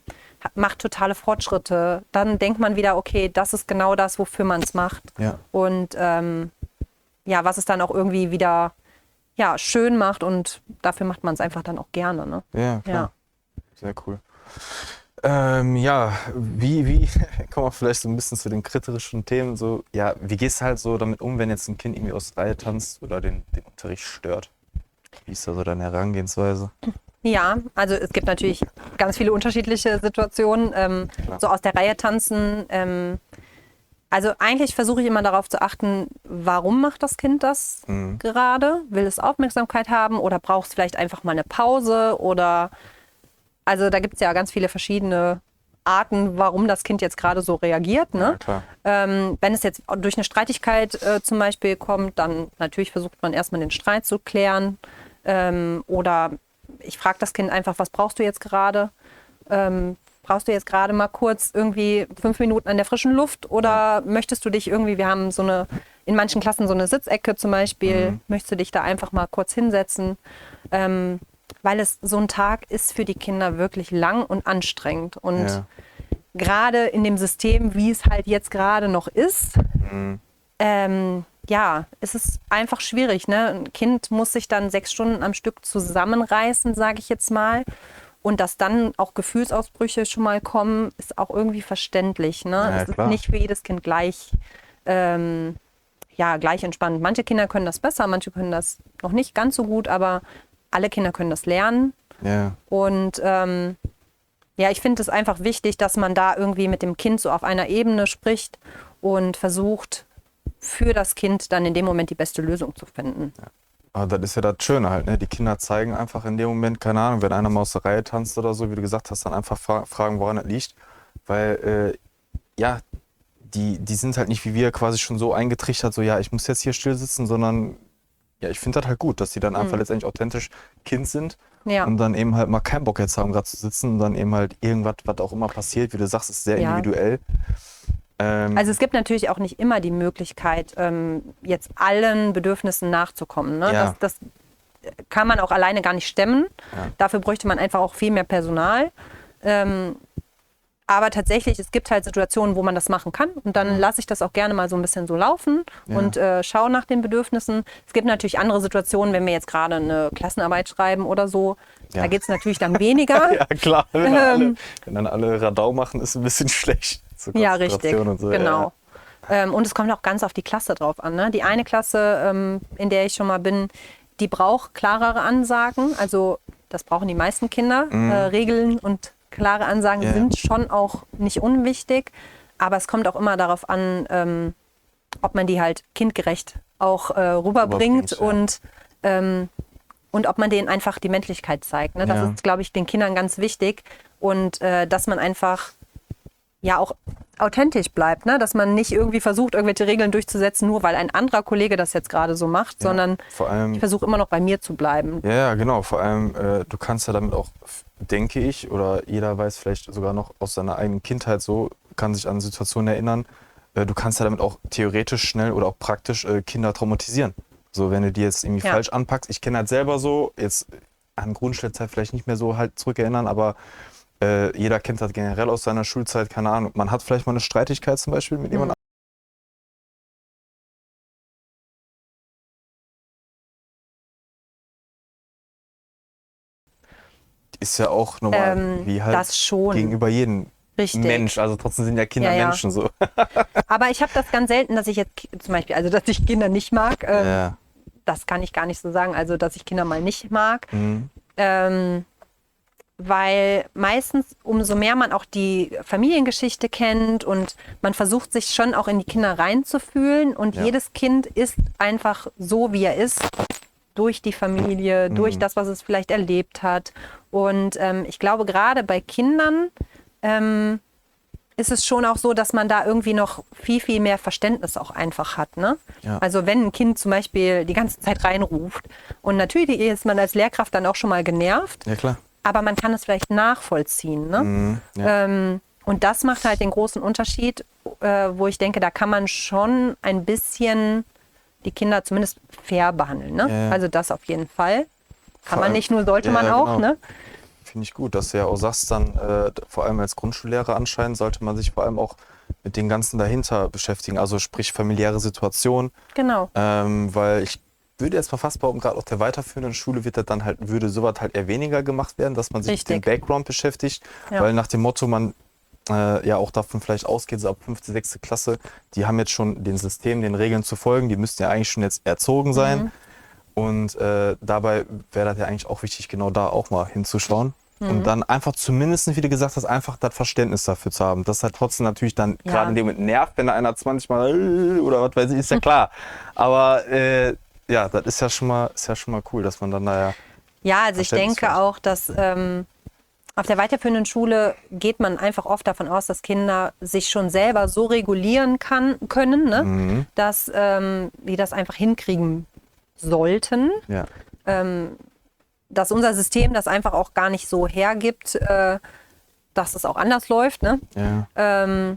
macht totale Fortschritte, dann denkt man wieder, okay, das ist genau das, wofür man es macht. Ja. Und was es dann auch irgendwie wieder schön macht und dafür macht man es einfach dann auch gerne. Ne? Ja, klar. Ja. Sehr cool. Wie kommen wir vielleicht so ein bisschen zu den kriterischen Themen? So, wie gehst du halt so damit um, wenn jetzt ein Kind irgendwie aus der Reihe tanzt oder den Unterricht stört? Wie ist da so deine Herangehensweise? Ja, also es gibt natürlich ganz viele unterschiedliche Situationen. So aus der Reihe tanzen. Also eigentlich versuche ich immer darauf zu achten, warum macht das Kind das gerade? Will es Aufmerksamkeit haben oder braucht es vielleicht einfach mal eine Pause? Oder also da gibt es ja ganz viele verschiedene Arten, warum das Kind jetzt gerade so reagiert. Ne? Ja, klar. Wenn es jetzt durch eine Streitigkeit zum Beispiel kommt, dann natürlich versucht man erstmal den Streit zu klären. Oder ich frage das Kind einfach, was brauchst du jetzt gerade? Brauchst du jetzt gerade mal kurz irgendwie 5 Minuten an der frischen Luft oder möchtest du dich irgendwie, wir haben in manchen Klassen so eine Sitzecke zum Beispiel, möchtest du dich da einfach mal kurz hinsetzen? Weil so ein Tag ist für die Kinder wirklich lang und anstrengend. Und gerade in dem System, wie es halt jetzt gerade noch ist, es ist einfach schwierig. Ne? Ein Kind muss sich dann 6 Stunden am Stück zusammenreißen, sage ich jetzt mal. Und dass dann auch Gefühlsausbrüche schon mal kommen, ist auch irgendwie verständlich. Ne? Ja, es ist nicht für jedes Kind gleich entspannt. Manche Kinder können das besser, manche können das noch nicht ganz so gut, aber alle Kinder können das lernen. Ja. Und ich finde es einfach wichtig, dass man da irgendwie mit dem Kind so auf einer Ebene spricht und versucht, für das Kind dann in dem Moment die beste Lösung zu finden. Ja. Aber das ist ja das Schöne halt, ne? Die Kinder zeigen einfach in dem Moment, keine Ahnung, wenn einer mal aus der Reihe tanzt oder so, wie du gesagt hast, dann einfach fragen, woran das liegt. Weil, die sind halt nicht wie wir quasi schon so eingetrichtert, so ich muss jetzt hier still sitzen, sondern ich finde das halt gut, dass die dann einfach letztendlich authentisch Kind sind und dann eben halt mal keinen Bock jetzt haben, gerade zu sitzen und dann eben halt irgendwas, was auch immer passiert, wie du sagst, ist sehr individuell. Also es gibt natürlich auch nicht immer die Möglichkeit, jetzt allen Bedürfnissen nachzukommen. Ne? Ja. Das kann man auch alleine gar nicht stemmen. Ja. Dafür bräuchte man einfach auch viel mehr Personal. Aber tatsächlich, es gibt halt Situationen, wo man das machen kann. Und dann lasse ich das auch gerne mal so ein bisschen so laufen und schaue nach den Bedürfnissen. Es gibt natürlich andere Situationen, wenn wir jetzt gerade eine Klassenarbeit schreiben oder so. Ja. Da geht es natürlich dann weniger. Ja, klar. Wenn dann alle Radau machen, ist ein bisschen schlecht. Ja, richtig. Und so. Genau. Ja. Und es kommt auch ganz auf die Klasse drauf an. Ne? Die eine Klasse, in der ich schon mal bin, die braucht klarere Ansagen. Also das brauchen die meisten Kinder. Regeln und klare Ansagen sind schon auch nicht unwichtig. Aber es kommt auch immer darauf an, ob man die halt kindgerecht auch rüberbringt und ob man denen einfach die Menschlichkeit zeigt. Ne? Das ist, glaube ich, den Kindern ganz wichtig. Und dass man einfach auch authentisch bleibt, ne? Dass man nicht irgendwie versucht, irgendwelche Regeln durchzusetzen, nur weil ein anderer Kollege das jetzt gerade so macht, sondern vor allem, ich versuche immer noch bei mir zu bleiben. Ja, genau. Vor allem, du kannst ja damit auch, denke ich, oder jeder weiß vielleicht sogar noch aus seiner eigenen Kindheit so, kann sich an Situationen erinnern, du kannst ja damit auch theoretisch schnell oder auch praktisch Kinder traumatisieren. So, wenn du die jetzt irgendwie falsch anpackst. Ich kenne halt selber so, jetzt an Grundschulzeit vielleicht nicht mehr so halt zurückerinnern, aber jeder kennt das generell aus seiner Schulzeit, keine Ahnung. Man hat vielleicht mal eine Streitigkeit zum Beispiel mit jemandem. Ist ja auch normal, wie halt das schon. gegenüber jedem Mensch. Also trotzdem sind ja Kinder Menschen so. Aber ich habe das ganz selten, dass ich jetzt zum Beispiel, also dass ich Kinder nicht mag. Das kann ich gar nicht so sagen, also dass ich Kinder mal nicht mag. Weil meistens, umso mehr man auch die Familiengeschichte kennt und man versucht sich schon auch in die Kinder reinzufühlen und jedes Kind ist einfach so, wie er ist, durch die Familie, durch das, was es vielleicht erlebt hat. Und ich glaube, gerade bei Kindern ist es schon auch so, dass man da irgendwie noch viel, viel mehr Verständnis auch einfach hat. Ne? Ja. Also wenn ein Kind zum Beispiel die ganze Zeit reinruft und natürlich ist man als Lehrkraft dann auch schon mal genervt. Ja, klar. Aber man kann es vielleicht nachvollziehen. Ne? Und das macht halt den großen Unterschied, wo ich denke, da kann man schon ein bisschen die Kinder zumindest fair behandeln. Ne? Ja. Also das auf jeden Fall. Kann man nicht nur, sollte man auch. Genau. Ne? Finde ich gut, dass du ja auch sagst, dann vor allem als Grundschullehrer anscheinend sollte man sich vor allem auch mit den ganzen dahinter beschäftigen, also sprich familiäre Situation. Genau. Weil ich würde jetzt mal fast behaupten, gerade auf der weiterführenden Schule würde sowas halt eher weniger gemacht werden, dass man sich mit dem Background beschäftigt, weil nach dem Motto man ja auch davon vielleicht ausgeht, so ab 5., 6. Klasse, die haben jetzt schon den Systemen, den Regeln zu folgen, die müssten ja eigentlich schon jetzt erzogen sein. Und dabei wäre das ja eigentlich auch wichtig, genau da auch mal hinzuschauen. Und dann einfach zumindest, wie du gesagt hast, einfach das Verständnis dafür zu haben. Das halt trotzdem natürlich dann gerade in dem Moment nervt, wenn da einer 20 Mal oder was weiß ich, ist ja klar. Aber ja, das ist ja schon mal cool, dass man dann da ja, also ich denke auch, dass auf der weiterführenden Schule geht man einfach oft davon aus, dass Kinder sich schon selber so regulieren können, ne? Dass die das einfach hinkriegen sollten. Ja. Dass unser System das einfach auch gar nicht so hergibt, dass es auch anders läuft. Ne? Ja.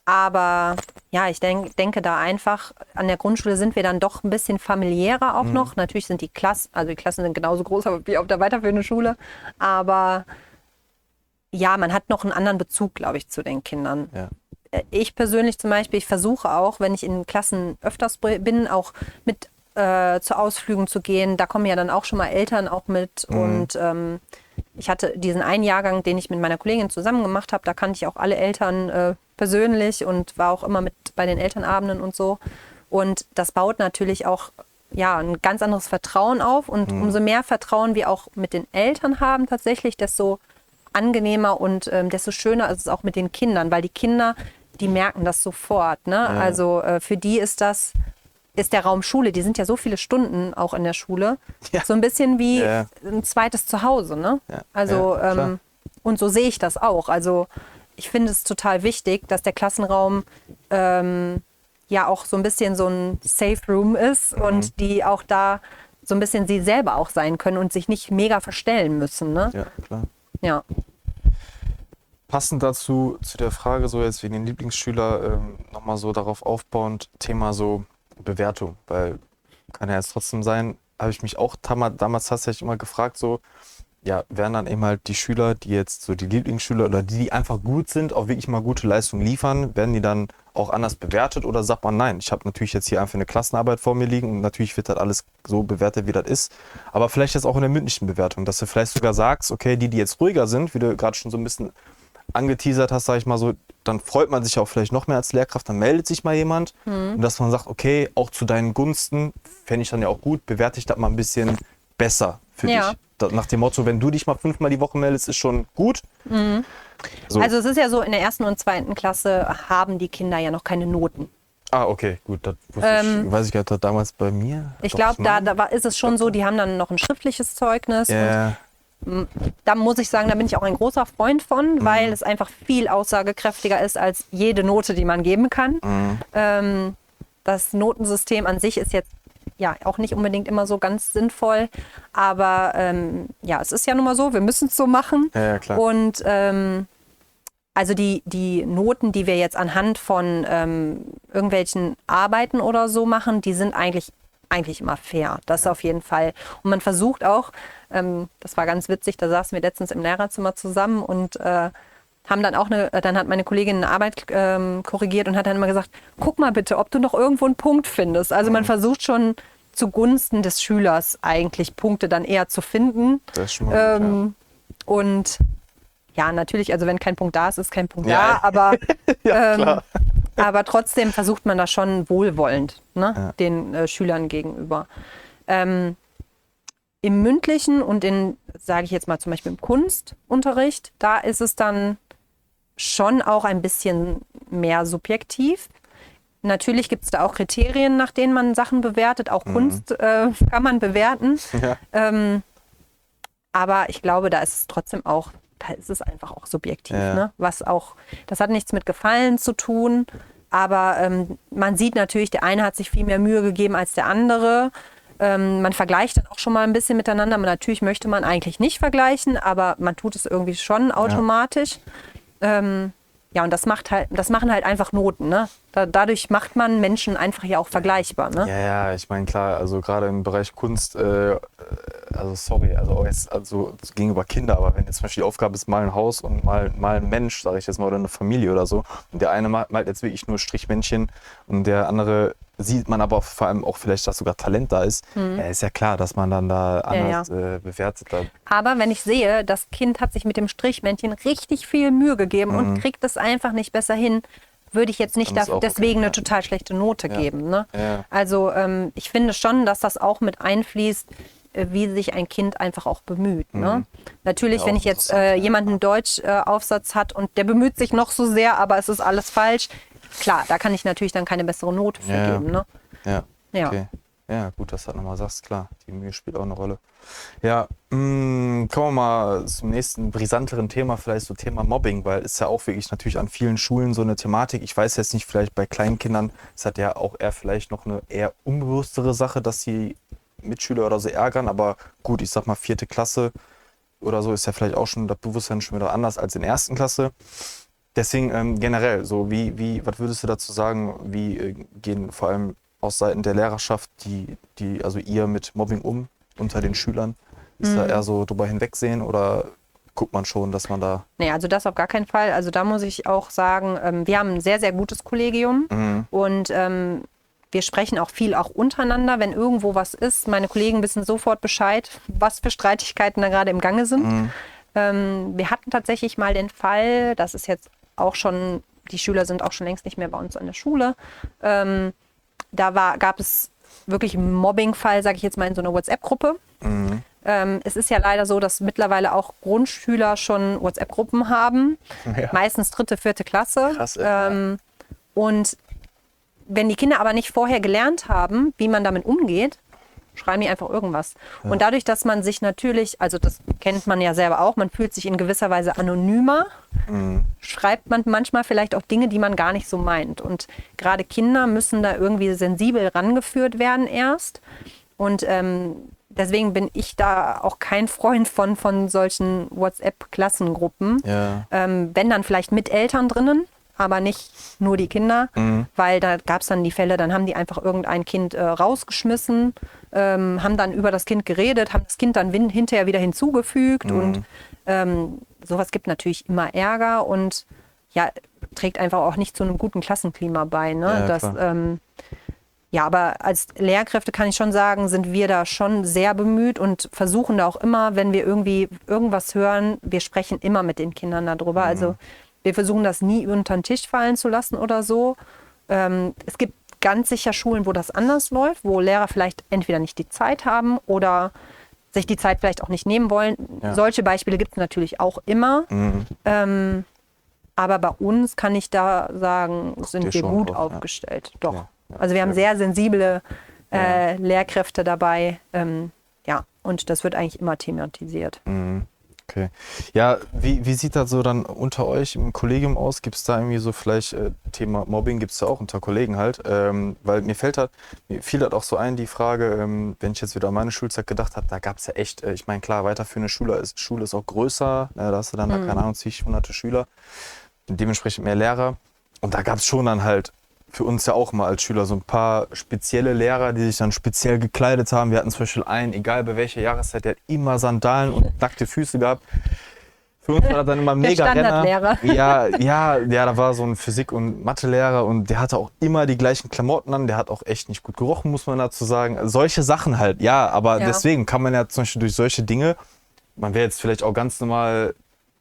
Aber ja, ich denke da einfach, an der Grundschule sind wir dann doch ein bisschen familiärer auch noch. Natürlich sind die Klassen sind genauso groß wie auf der weiterführenden Schule. Aber ja, man hat noch einen anderen Bezug, glaube ich, zu den Kindern. Ja. Ich persönlich zum Beispiel, ich versuche auch, wenn ich in Klassen öfters bin, auch mit zu Ausflügen zu gehen. Da kommen ja dann auch schon mal Eltern auch mit. Und ich hatte diesen einen Jahrgang, den ich mit meiner Kollegin zusammen gemacht habe, da kannte ich auch alle Eltern persönlich und war auch immer mit bei den Elternabenden und so. Und das baut natürlich auch ein ganz anderes Vertrauen auf. Und umso mehr Vertrauen wir auch mit den Eltern haben tatsächlich, desto angenehmer und desto schöner ist es auch mit den Kindern. Weil die Kinder, die merken das sofort. Ne? Ja. Also für die ist der Raum Schule, die sind ja so viele Stunden auch in der Schule, so ein bisschen wie ein zweites Zuhause. Ne? Ja. Also, und so sehe ich das auch. Also ich finde es total wichtig, dass der Klassenraum auch so ein bisschen so ein Safe Room ist und die auch da so ein bisschen sie selber auch sein können und sich nicht mega verstellen müssen. Ne? Ja, klar. Ja. Passend dazu, zu der Frage, so jetzt wegen den Lieblingsschüler, nochmal so darauf aufbauend, Thema so Bewertung, weil kann ja jetzt trotzdem sein, habe ich mich auch damals tatsächlich immer gefragt, so, ja, werden dann eben halt die Schüler, die jetzt so die Lieblingsschüler oder die einfach gut sind, auch wirklich mal gute Leistungen liefern, werden die dann auch anders bewertet oder sagt man, nein, ich habe natürlich jetzt hier einfach eine Klassenarbeit vor mir liegen und natürlich wird das alles so bewertet, wie das ist, aber vielleicht jetzt auch in der mündlichen Bewertung, dass du vielleicht sogar sagst, okay, die jetzt ruhiger sind, wie du gerade schon so ein bisschen angeteasert hast, sage ich mal so, dann freut man sich auch vielleicht noch mehr als Lehrkraft, dann meldet sich mal jemand und dass man sagt, okay, auch zu deinen Gunsten, fände ich dann ja auch gut, bewerte ich das mal ein bisschen besser für dich. Nach dem Motto, wenn du dich mal 5-mal die Woche meldest, ist schon gut. So. Also es ist ja so, in der 1. und 2. Klasse haben die Kinder ja noch keine Noten. Ah, okay, gut. Das weiß ich gar nicht, damals bei mir. Ich glaube, da ist es schon so, die haben dann noch ein schriftliches Zeugnis. Und da muss ich sagen, da bin ich auch ein großer Freund von, weil es einfach viel aussagekräftiger ist als jede Note, die man geben kann. Das Notensystem an sich ist jetzt auch nicht unbedingt immer so ganz sinnvoll, aber es ist ja nun mal so, wir müssen es so machen. Ja, klar. Und also die Noten, die wir jetzt anhand von irgendwelchen Arbeiten oder so machen, die sind eigentlich eigentlich immer fair. Das auf jeden Fall. Und man versucht auch, das war ganz witzig, da saßen wir letztens im Lehrerzimmer zusammen und haben dann auch dann hat meine Kollegin eine Arbeit korrigiert und hat dann immer gesagt, guck mal bitte, ob du noch irgendwo einen Punkt findest. Also man versucht schon zugunsten des Schülers eigentlich Punkte dann eher zu finden. Das ist schon mal gut, und ja, natürlich, also wenn kein Punkt da ist, ist kein Punkt da, aber, klar. Aber trotzdem versucht man da schon wohlwollend, ne, den Schülern gegenüber. Im mündlichen und sage ich jetzt mal zum Beispiel im Kunstunterricht, da ist es dann schon auch ein bisschen mehr subjektiv. Natürlich gibt es da auch Kriterien, nach denen man Sachen bewertet. Auch Kunst kann man bewerten. Ja. Aber ich glaube, da ist es einfach auch subjektiv. Ja. Ne? Das hat nichts mit Gefallen zu tun. Aber man sieht natürlich, der eine hat sich viel mehr Mühe gegeben als der andere. Man vergleicht dann auch schon mal ein bisschen miteinander. Natürlich möchte man eigentlich nicht vergleichen, aber man tut es irgendwie schon automatisch. Ja, und das machen halt einfach Noten, ne? Dadurch macht man Menschen einfach ja auch vergleichbar, ne? Ja, ich meine, klar, also gerade im Bereich Kunst, also gegenüber Kindern, aber wenn jetzt zum Beispiel die Aufgabe ist, mal ein Haus und mal ein Mensch, sage ich jetzt mal, oder eine Familie oder so, und der eine malt jetzt wirklich nur Strichmännchen und der andere sieht man aber vor allem auch vielleicht, dass sogar Talent da ist, ist ja klar, dass man dann da anders bewertet. Aber wenn ich sehe, das Kind hat sich mit dem Strichmännchen richtig viel Mühe gegeben und kriegt es einfach nicht besser hin, würde ich jetzt nicht deswegen eine total schlechte Note geben. Ne? Ja. Also ich finde schon, dass das auch mit einfließt, wie sich ein Kind einfach auch bemüht. Ne? Natürlich, wenn ich jetzt jemanden Deutsch-Aufsatz hat und der bemüht sich noch so sehr, aber es ist alles falsch, klar, da kann ich natürlich dann keine bessere Note für geben. Ne? Ja, okay. Ja, gut, dass du das nochmal sagst, klar, die Mühe spielt auch eine Rolle. Ja, kommen wir mal zum nächsten brisanteren Thema, vielleicht so Thema Mobbing, weil es ja auch wirklich natürlich an vielen Schulen so eine Thematik. Ich weiß jetzt nicht, vielleicht bei kleinen Kindern ist das ja auch eher vielleicht noch eine eher unbewusstere Sache, dass die Mitschüler oder so ärgern, aber gut, ich sag mal 4. Klasse oder so ist ja vielleicht auch schon das Bewusstsein schon wieder anders als in der 1. Klasse. Deswegen generell, so was würdest du dazu sagen, wie gehen vor allem aus Seiten der Lehrerschaft also ihr mit Mobbing unter den Schülern? Ist da eher so drüber hinwegsehen oder guckt man schon, dass man da... Nee, also das auf gar keinen Fall. Also da muss ich auch sagen, wir haben ein sehr, sehr gutes Kollegium und wir sprechen auch viel auch untereinander, wenn irgendwo was ist. Meine Kollegen wissen sofort Bescheid, was für Streitigkeiten da gerade im Gange sind. Wir hatten tatsächlich mal den Fall, das ist jetzt auch schon, die Schüler sind auch schon längst nicht mehr bei uns an der Schule. Gab es wirklich einen Mobbing-Fall, sage ich jetzt mal, in so einer WhatsApp-Gruppe. Es ist ja leider so, dass mittlerweile auch Grundschüler schon WhatsApp-Gruppen haben, meistens 3., 4. Klasse. Krass, und wenn die Kinder aber nicht vorher gelernt haben, wie man damit umgeht, schreiben die einfach irgendwas. Ja. Und dadurch, dass man sich natürlich, also das kennt man ja selber auch, man fühlt sich in gewisser Weise anonymer, schreibt man manchmal vielleicht auch Dinge, die man gar nicht so meint. Und gerade Kinder müssen da irgendwie sensibel rangeführt werden erst. Und deswegen bin ich da auch kein Freund von solchen WhatsApp-Klassengruppen. Ja. Wenn dann vielleicht mit Eltern drinnen, aber nicht nur die Kinder, weil da gab es dann die Fälle, dann haben die einfach irgendein Kind rausgeschmissen, haben dann über das Kind geredet, haben das Kind dann hinterher wieder hinzugefügt und sowas gibt natürlich immer Ärger und ja, trägt einfach auch nicht zu einem guten Klassenklima bei. Ne? Ja, aber als Lehrkräfte kann ich schon sagen, sind wir da schon sehr bemüht und versuchen da auch immer, wenn wir irgendwie irgendwas hören, wir sprechen immer mit den Kindern darüber. Also wir versuchen das nie unter den Tisch fallen zu lassen oder so. Es gibt ganz sicher Schulen, wo das anders läuft, wo Lehrer vielleicht entweder nicht die Zeit haben oder sich die Zeit vielleicht auch nicht nehmen wollen. Ja. Solche Beispiele gibt es natürlich auch immer. Aber bei uns kann ich da sagen, sind wir gut aufgestellt. Ja. Doch. Ja. Also wir haben sehr sensible Lehrkräfte dabei. Und das wird eigentlich immer thematisiert. Okay. Ja, wie sieht das so dann unter euch im Kollegium aus? Gibt es da irgendwie so vielleicht Thema Mobbing, gibt es da auch unter Kollegen halt? Weil mir fiel halt auch so ein, die Frage, wenn ich jetzt wieder an meine Schulzeit gedacht habe, da gab es ja echt, ich meine klar, weiterführende Schule ist auch größer, da hast du dann, keine Ahnung, zig hunderte Schüler, dementsprechend mehr Lehrer und da gab es schon dann halt für uns ja auch mal als Schüler so ein paar spezielle Lehrer, die sich dann speziell gekleidet haben. Wir hatten zum Beispiel einen, egal bei welcher Jahreszeit, der hat immer Sandalen und nackte Füße gehabt. Für uns war das dann immer mega Renner. Ja, da war so ein Physik- und Mathelehrer und der hatte auch immer die gleichen Klamotten an. Der hat auch echt nicht gut gerochen, muss man dazu sagen. Solche Sachen halt, ja, aber deswegen kann man ja zum Beispiel durch solche Dinge, man wäre jetzt vielleicht auch ganz normal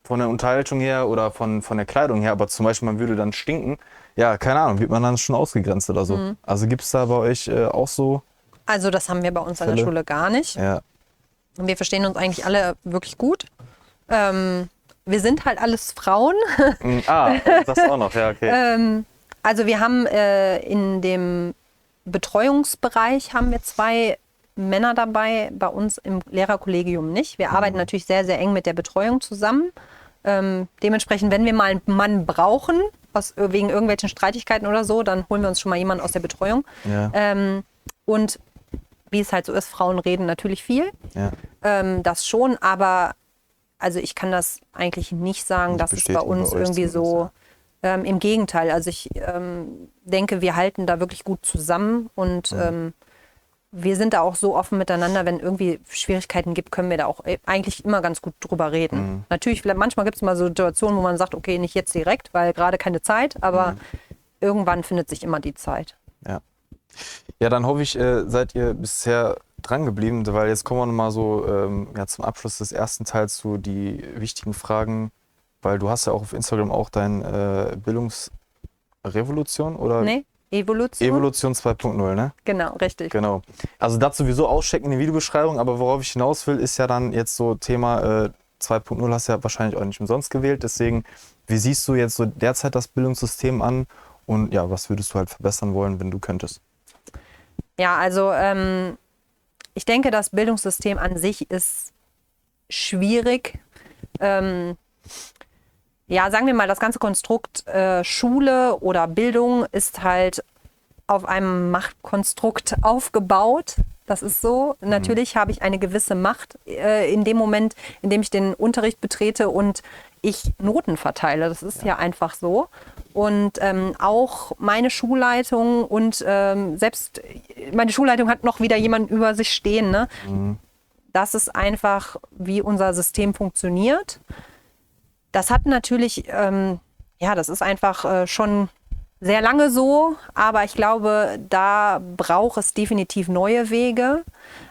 von der Unterhaltung her oder von der Kleidung her, aber zum Beispiel man würde dann stinken, ja, keine Ahnung, wird man dann schon ausgegrenzt oder so. Mhm. Also gibt es da bei euch auch so? Also das haben wir bei uns an der Schule gar nicht. Ja. Und wir verstehen uns eigentlich alle wirklich gut. Wir sind halt alles Frauen. Das auch noch, ja, okay. Also wir haben in dem Betreuungsbereich haben wir 2 Männer dabei, bei uns im Lehrerkollegium nicht. Wir arbeiten natürlich sehr, sehr eng mit der Betreuung zusammen. Dementsprechend, wenn wir mal einen Mann brauchen, wegen irgendwelchen Streitigkeiten oder so, dann holen wir uns schon mal jemanden aus der Betreuung. Ja. Und wie es halt so ist, Frauen reden natürlich viel. Ja. Das schon, aber also ich kann das eigentlich nicht sagen, dass es bei uns irgendwie so, im Gegenteil. Also ich denke, wir halten da wirklich gut zusammen und wir sind da auch so offen miteinander, wenn irgendwie Schwierigkeiten gibt, können wir da auch eigentlich immer ganz gut drüber reden. Mhm. Natürlich, manchmal gibt es mal so Situationen, wo man sagt, okay, nicht jetzt direkt, weil gerade keine Zeit, aber irgendwann findet sich immer die Zeit. Ja. Ja, dann hoffe ich, seid ihr bisher dran geblieben, weil jetzt kommen wir nochmal so zum Abschluss des ersten Teils zu die wichtigen Fragen, weil du hast ja auch auf Instagram auch dein Bildungsrevolution oder? Nee, Evolution. Evolution 2.0, ne? Genau, richtig. Genau. Also das sowieso auschecken in die Videobeschreibung, aber worauf ich hinaus will, ist ja dann jetzt so Thema 2.0 hast du ja wahrscheinlich auch nicht umsonst gewählt, deswegen, wie siehst du jetzt so derzeit das Bildungssystem an und ja, was würdest du halt verbessern wollen, wenn du könntest? Ja, also ich denke, das Bildungssystem an sich ist schwierig. Ja, sagen wir mal, das ganze Konstrukt Schule oder Bildung ist halt auf einem Machtkonstrukt aufgebaut. Das ist so. Natürlich habe ich eine gewisse Macht in dem Moment, in dem ich den Unterricht betrete und ich Noten verteile. Das ist ja einfach so. Und auch meine Schulleitung und selbst meine Schulleitung hat noch wieder jemanden über sich stehen. Ne? Mhm. Das ist einfach, wie unser System funktioniert. Das hat natürlich, das ist einfach schon sehr lange so, aber ich glaube, da braucht es definitiv neue Wege,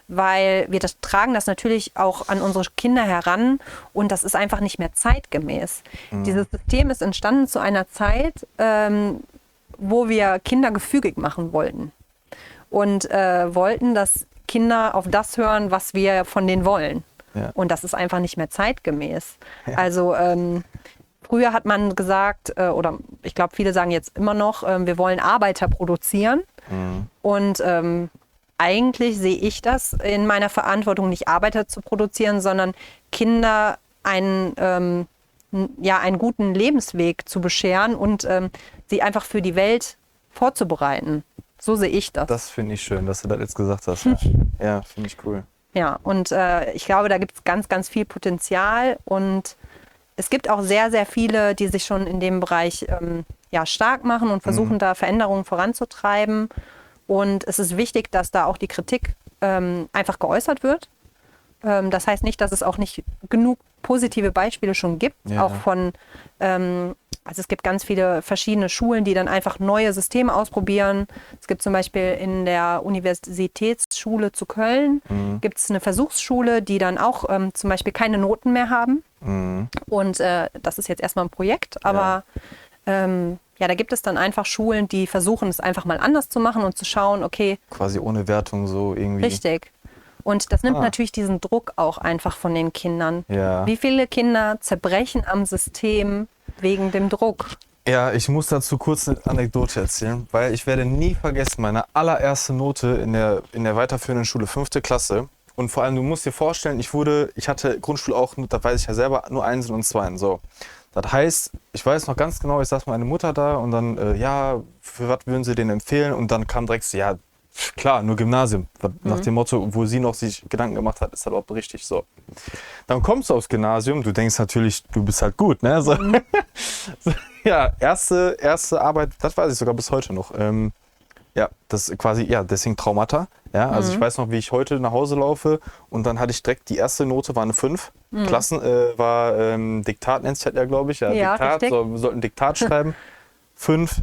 weil wir tragen das natürlich auch an unsere Kinder heran und das ist einfach nicht mehr zeitgemäß. Mhm. Dieses System ist entstanden zu einer Zeit, wo wir Kinder gefügig machen wollten und wollten, dass Kinder auf das hören, was wir von denen wollen. Ja. Und das ist einfach nicht mehr zeitgemäß. Ja. Also früher hat man gesagt, oder ich glaube, viele sagen jetzt immer noch, wir wollen Arbeiter produzieren. Mhm. Und eigentlich sehe ich das in meiner Verantwortung, nicht Arbeiter zu produzieren, sondern Kinder einen guten Lebensweg zu bescheren und sie einfach für die Welt vorzubereiten. So sehe ich das. Das finde ich schön, dass du das jetzt gesagt hast. Ja, finde ich cool. Ja, und ich glaube, da gibt es ganz, ganz viel Potenzial und es gibt auch sehr, sehr viele, die sich schon in dem Bereich stark machen und versuchen, da Veränderungen voranzutreiben. Und es ist wichtig, dass da auch die Kritik einfach geäußert wird. Das heißt nicht, dass es auch nicht genug positive Beispiele schon gibt, auch von also es gibt ganz viele verschiedene Schulen, die dann einfach neue Systeme ausprobieren. Es gibt zum Beispiel in der Universitätsschule zu Köln, gibt es eine Versuchsschule, die dann auch zum Beispiel keine Noten mehr haben. Mhm. Und das ist jetzt erstmal ein Projekt, aber da gibt es dann einfach Schulen, die versuchen, es einfach mal anders zu machen und zu schauen, okay. Quasi ohne Wertung so irgendwie. Richtig. Und das nimmt natürlich diesen Druck auch einfach von den Kindern. Ja. Wie viele Kinder zerbrechen am System wegen dem Druck? Ja, ich muss dazu kurz eine Anekdote erzählen, weil ich werde nie vergessen, meine allererste Note in der weiterführenden Schule, 5. Klasse. Und vor allem, du musst dir vorstellen, ich hatte Grundschule auch, da weiß ich ja selber, nur 1 und 2. So. Das heißt, ich weiß noch ganz genau, ich saß mit meiner Mutter da und dann, für was würden sie den empfehlen? Und dann kam direkt so, ja, Klar, nur Gymnasium. Nach dem Motto, wo sie noch sich Gedanken gemacht hat, ist das überhaupt richtig so. Dann kommst du aufs Gymnasium, du denkst natürlich, du bist halt gut, ne? So. So, ja, erste Arbeit, das weiß ich sogar bis heute noch. Ja, das ist quasi, ja, deswegen Traumata. Ja, also ich weiß noch, wie ich heute nach Hause laufe und dann hatte ich direkt, die erste Note war eine 5. Klassen war Diktat, nennt sich das ja, glaube ich. Ja, Diktat, so, wir sollten Diktat schreiben. 5.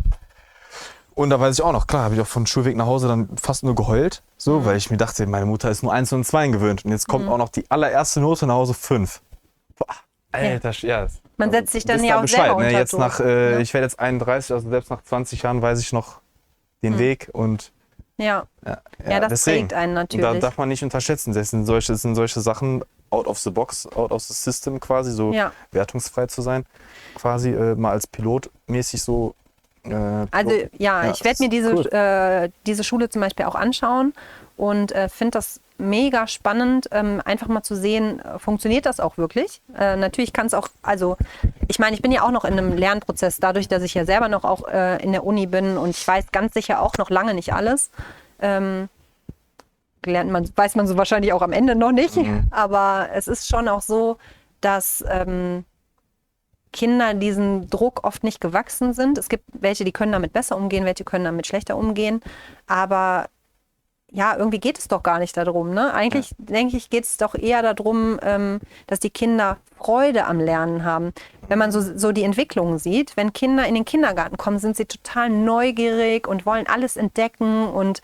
Und da weiß ich auch noch, klar, habe ich auch von Schulweg nach Hause dann fast nur geheult, so, weil ich mir dachte, meine Mutter ist nur 1 und 2 gewöhnt. Und jetzt kommt auch noch die allererste Note nach Hause, 5. Boah, Alter, ja. Man setzt sich dann ja auch selber unter jetzt nach, ich werde jetzt 31, also selbst nach 20 Jahren weiß ich noch den Weg und ja, das deswegen. prägt einen natürlich. Und da darf man nicht unterschätzen. Das sind solche Sachen out of the box, out of the system quasi, so wertungsfrei zu sein, quasi mal als Pilot mäßig so. Also ich werde mir diese Schule zum Beispiel auch anschauen und finde das mega spannend, einfach mal zu sehen, funktioniert das auch wirklich? Natürlich kann es auch, also ich meine, ich bin ja auch noch in einem Lernprozess, dadurch, dass ich ja selber noch auch in der Uni bin und ich weiß ganz sicher auch noch lange nicht alles. Weiß man so wahrscheinlich auch am Ende noch nicht, aber es ist schon auch so, dass Kinder diesen Druck oft nicht gewachsen sind. Es gibt welche, die können damit besser umgehen, welche können damit schlechter umgehen, aber ja, irgendwie geht es doch gar nicht darum. Ne? Eigentlich, denke ich, geht es doch eher darum, dass die Kinder Freude am Lernen haben. Wenn man so die Entwicklungen sieht, wenn Kinder in den Kindergarten kommen, sind sie total neugierig und wollen alles entdecken und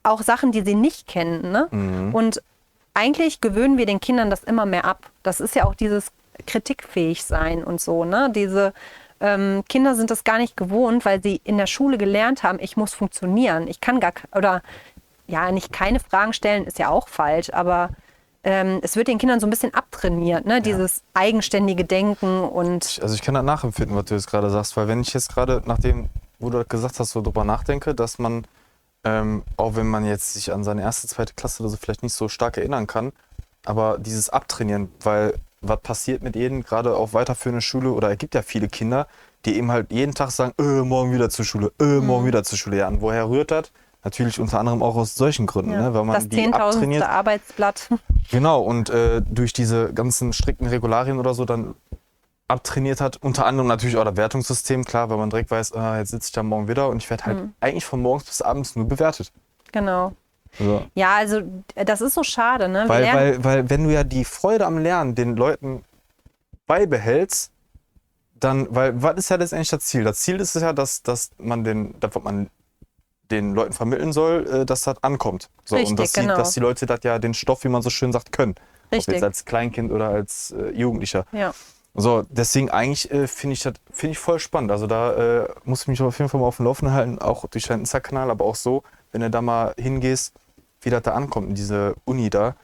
auch Sachen, die sie nicht kennen. Ne? Und eigentlich gewöhnen wir den Kindern das immer mehr ab. Das ist ja auch dieses kritikfähig sein und so. Ne? Diese Kinder sind das gar nicht gewohnt, weil sie in der Schule gelernt haben, ich muss funktionieren. Ich kann nicht keine Fragen stellen, ist ja auch falsch, aber es wird den Kindern so ein bisschen abtrainiert, ne? Dieses eigenständige Denken und... Also ich kann das nachempfinden, was du jetzt gerade sagst, weil wenn ich jetzt gerade, nachdem, wo du das gesagt hast, so drüber nachdenke, dass man, auch wenn man jetzt sich an seine erste, zweite Klasse oder so vielleicht nicht so stark erinnern kann, aber dieses Abtrainieren, weil was passiert mit jedem, gerade auf weiterführende Schule, oder es gibt ja viele Kinder, die eben halt jeden Tag sagen, morgen wieder zur Schule, morgen wieder zur Schule. Ja, und woher rührt das? Natürlich unter anderem auch aus solchen Gründen, ne? Weil man das die abtrainiert. Das 10.000. Arbeitsblatt. Genau, und durch diese ganzen strikten Regularien oder so dann abtrainiert hat, unter anderem natürlich auch das Wertungssystem, klar, weil man direkt weiß, jetzt sitze ich da morgen wieder und ich werde halt eigentlich von morgens bis abends nur bewertet. Genau. So. Ja, also das ist so schade, ne? Weil wenn du ja die Freude am Lernen den Leuten beibehältst, dann, weil was ist ja letztendlich das Ziel? Das Ziel ist es ja, dass man den Leuten vermitteln soll, dass das ankommt. So, richtig, und dass die Leute das ja den Stoff, wie man so schön sagt, können. Richtig. Ob jetzt als Kleinkind oder als Jugendlicher. Ja. So, deswegen eigentlich finde ich voll spannend. Also da muss ich mich auf jeden Fall mal auf dem Laufenden halten, auch durch deinen Insta-Kanal, aber auch so, wenn du da mal hingehst, wie das da ankommt in diese Uni da.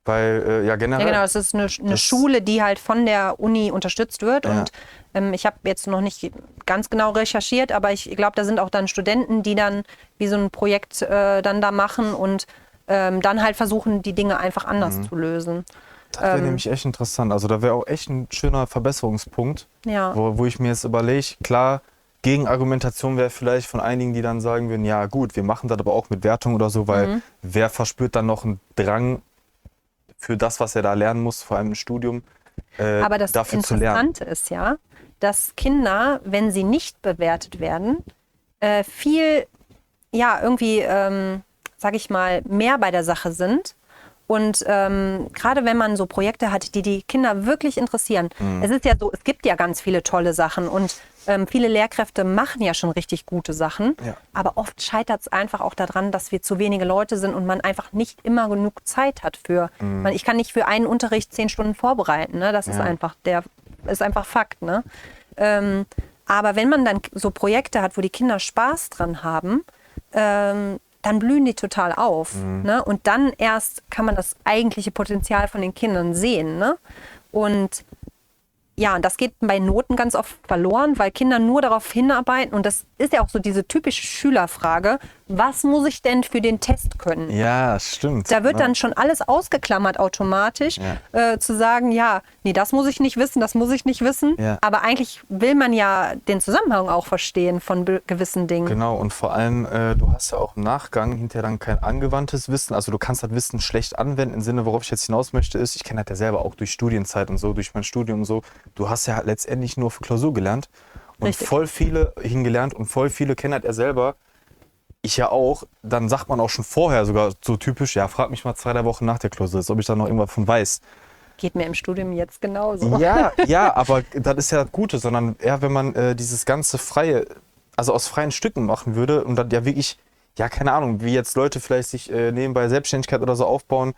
Weil, generell... Ja, genau, es ist eine Schule, die halt von der Uni unterstützt wird. Ja. Und ich habe jetzt noch nicht ganz genau recherchiert, aber ich glaube, da sind auch dann Studenten, die dann wie so ein Projekt dann da machen und dann halt versuchen, die Dinge einfach anders zu lösen. Das wäre nämlich echt interessant. Also da wäre auch echt ein schöner Verbesserungspunkt, wo ich mir jetzt überlege, klar, Gegenargumentation wäre vielleicht von einigen, die dann sagen würden, ja gut, wir machen das aber auch mit Wertung oder so, weil wer verspürt dann noch einen Drang für das, was er da lernen muss, vor allem im Studium, aber das dafür zu lernen. Interessante ist ja, dass Kinder, wenn sie nicht bewertet werden, viel, irgendwie, sag ich mal, mehr bei der Sache sind. Und gerade wenn man so Projekte hat, die die Kinder wirklich interessieren. Es ist ja so, es gibt ja ganz viele tolle Sachen und viele Lehrkräfte machen ja schon richtig gute Sachen. Ja. Aber oft scheitert es einfach auch daran, dass wir zu wenige Leute sind und man einfach nicht immer genug Zeit hat für. Ich kann nicht für einen Unterricht 10 Stunden vorbereiten. Ne? Das ist einfach Fakt. Ne? Aber wenn man dann so Projekte hat, wo die Kinder Spaß dran haben, dann blühen die total auf. Ne? Und dann erst kann man das eigentliche Potenzial von den Kindern sehen. Ne? Und ja, das geht bei Noten ganz oft verloren, weil Kinder nur darauf hinarbeiten. Und das ist ja auch so diese typische Schülerfrage, was muss ich denn für den Test können? Ja, stimmt. Da wird dann schon alles ausgeklammert automatisch, zu sagen, ja, nee, das muss ich nicht wissen, das muss ich nicht wissen. Ja. Aber eigentlich will man ja den Zusammenhang auch verstehen von gewissen Dingen. Genau, und vor allem, du hast ja auch im Nachgang hinterher dann kein angewandtes Wissen. Also du kannst das Wissen schlecht anwenden. Im Sinne, worauf ich jetzt hinaus möchte, ist, ich kenne das ja selber auch durch Studienzeit und so, durch mein Studium und so. Du hast ja letztendlich nur für Klausur gelernt. Und Richtig. voll viele hingelernt und voll viele kennen das ja selber. Ich ja auch. Dann sagt man auch schon vorher sogar so typisch, ja, frag mich mal 2-3 Wochen nach der Klausur, als ob ich da noch irgendwas von weiß. Geht mir im Studium jetzt genauso. Ja, ja, aber das ist ja das Gute, sondern eher, wenn man dieses ganze Freie, also aus freien Stücken machen würde und dann ja wirklich, ja, keine Ahnung, wie jetzt Leute vielleicht sich nebenbei Selbstständigkeit oder so aufbauen,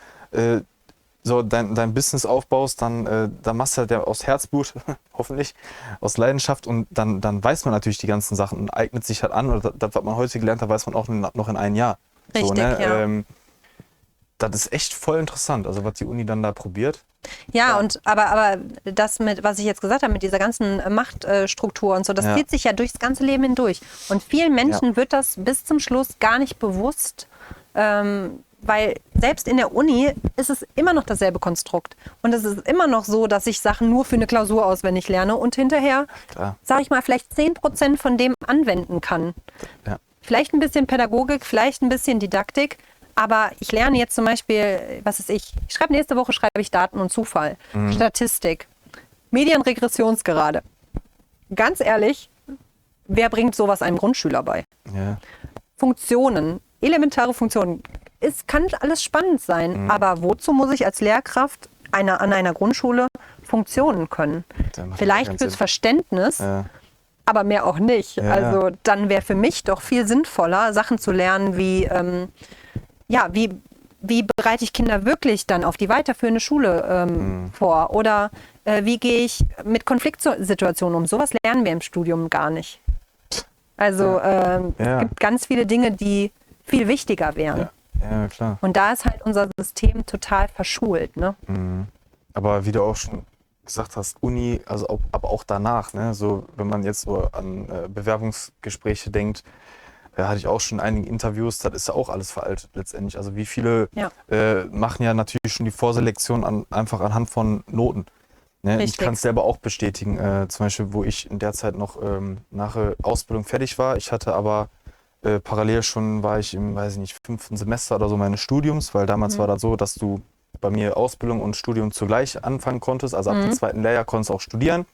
so dein Business aufbaust, dann machst du halt ja aus Herzblut, hoffentlich, aus Leidenschaft und dann weiß man natürlich die ganzen Sachen und eignet sich halt an oder das, was man heute gelernt hat, weiß man auch noch in einem Jahr. Richtig, so, ne? ja. Das ist echt voll interessant, also was die Uni dann da probiert. Ja, aber das mit, was ich jetzt gesagt habe, mit dieser ganzen Machtstruktur und so, das zieht sich ja durchs ganze Leben hindurch. Und vielen Menschen wird das bis zum Schluss gar nicht bewusst, weil selbst in der Uni ist es immer noch dasselbe Konstrukt. Und es ist immer noch so, dass ich Sachen nur für eine Klausur auswendig lerne und hinterher, sage ich mal, vielleicht 10% von dem anwenden kann. Ja. Vielleicht ein bisschen Pädagogik, vielleicht ein bisschen Didaktik. Aber ich lerne jetzt zum Beispiel, was ist ich schreibe nächste Woche Daten und Zufall, Statistik, Medienregressionsgerade. Ganz ehrlich, wer bringt sowas einem Grundschüler bei? Ja. Funktionen, elementare Funktionen. Es kann alles spannend sein, aber wozu muss ich als Lehrkraft an einer Grundschule Funktionen können? Vielleicht fürs Verständnis, aber mehr auch nicht. Ja. Also dann wäre für mich doch viel sinnvoller, Sachen zu lernen wie wie bereite ich Kinder wirklich dann auf die weiterführende Schule vor? Oder wie gehe ich mit Konfliktsituationen um? Sowas lernen wir im Studium gar nicht. Also es gibt ganz viele Dinge, die viel wichtiger wären. Ja, klar. Und da ist halt unser System total verschult. Ne? Aber wie du auch schon gesagt hast, Uni, also aber auch danach, ne? So, wenn man jetzt so an Bewerbungsgespräche denkt, hatte ich auch schon einige Interviews, das ist ja auch alles veraltet letztendlich. Also wie viele machen ja natürlich schon die Vorselektion einfach anhand von Noten. Ne? Ich kann es selber auch bestätigen, zum Beispiel, wo ich in der Zeit noch nach der Ausbildung fertig war. Ich hatte aber parallel schon, war ich im, weiß ich nicht, 5. Semester oder so meines Studiums, weil damals war das so, dass du bei mir Ausbildung und Studium zugleich anfangen konntest. Also ab dem 2. Lehrjahr konntest du auch studieren.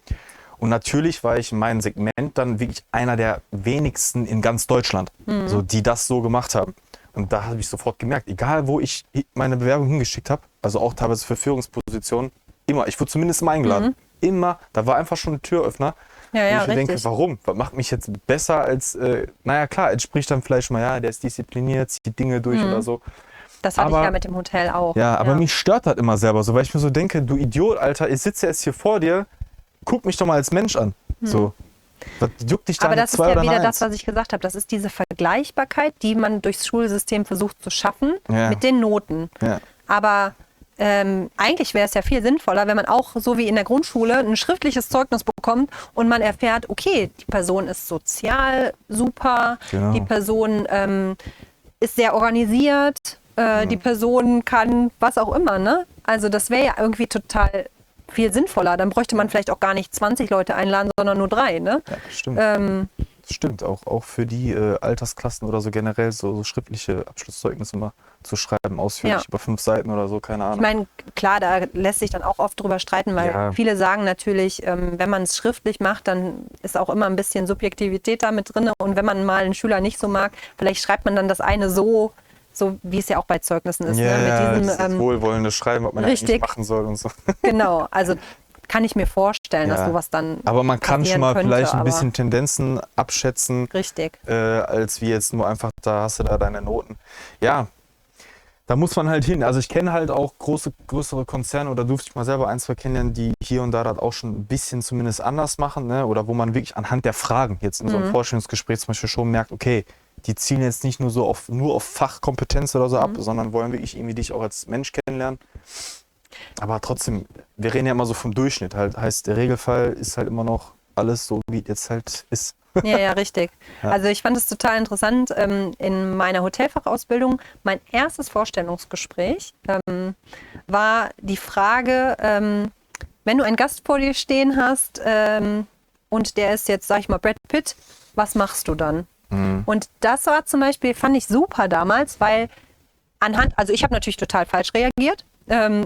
Und natürlich war ich in meinem Segment dann wirklich einer der wenigsten in ganz Deutschland, so, die das so gemacht haben. Und da habe ich sofort gemerkt, egal wo ich meine Bewerbung hingeschickt habe, also auch teilweise für Führungspositionen, immer, ich wurde zumindest mal eingeladen. Immer, da war einfach schon ein Türöffner. Ja, und ich denke, warum? Was macht mich jetzt besser als, naja klar, entspricht dann vielleicht mal, ja, der ist diszipliniert, zieht Dinge durch oder so. Das hatte ich ja mit dem Hotel auch. Ja, aber mich stört das immer selber so, weil ich mir so denke, du Idiot, Alter, ich sitze jetzt hier vor dir, guck mich doch mal als Mensch an. So. Was juckt dich da? Aber das ist ja wieder das, was ich gesagt habe. Das ist diese Vergleichbarkeit, die man durchs Schulsystem versucht zu schaffen mit den Noten. Ja. Aber eigentlich wäre es ja viel sinnvoller, wenn man auch so wie in der Grundschule ein schriftliches Zeugnis bekommt und man erfährt, okay, die Person ist sozial super, die Person ist sehr organisiert, die Person kann was auch immer. Ne? Also das wäre ja irgendwie total viel sinnvoller. Dann bräuchte man vielleicht auch gar nicht 20 Leute einladen, sondern nur 3. Ne? Ja, stimmt. Stimmt, auch für die Altersklassen oder so generell so schriftliche Abschlusszeugnisse mal zu schreiben, ausführlich über 5 Seiten oder so, keine Ahnung. Ich meine, klar, da lässt sich dann auch oft drüber streiten, weil viele sagen natürlich, wenn man es schriftlich macht, dann ist auch immer ein bisschen Subjektivität da mit drin. Und wenn man mal einen Schüler nicht so mag, vielleicht schreibt man dann das eine so wie es ja auch bei Zeugnissen ist. Ja, ne? Mit diesem, das wohlwollende Schreiben, was man eigentlich machen soll und so. Genau, also kann ich mir vorstellen, dass sowas dann aber man kann schon mal könnte, vielleicht ein bisschen Tendenzen abschätzen. Richtig. Als wie jetzt nur einfach, da hast du da deine Noten. Ja, da muss man halt hin. Also ich kenne halt auch größere Konzerne, oder durfte ich mal selber 1, 2 kennenlernen, die hier und da das auch schon ein bisschen zumindest anders machen, ne? Oder wo man wirklich anhand der Fragen jetzt in so einem Vorstellungsgespräch zum Beispiel schon merkt, okay, die zielen jetzt nicht nur so nur auf Fachkompetenz oder so ab, sondern wollen wirklich irgendwie dich auch als Mensch kennenlernen. Aber trotzdem, wir reden ja immer so vom Durchschnitt. Halt heißt, der Regelfall ist halt immer noch alles so, wie es jetzt halt ist. Ja, richtig. Ja. Also ich fand es total interessant. In meiner Hotelfachausbildung, mein erstes Vorstellungsgespräch war die Frage, wenn du einen Gast vor dir stehen hast und der ist jetzt, sag ich mal, Brad Pitt, was machst du dann? Und das war zum Beispiel, fand ich super damals, weil also ich habe natürlich total falsch reagiert.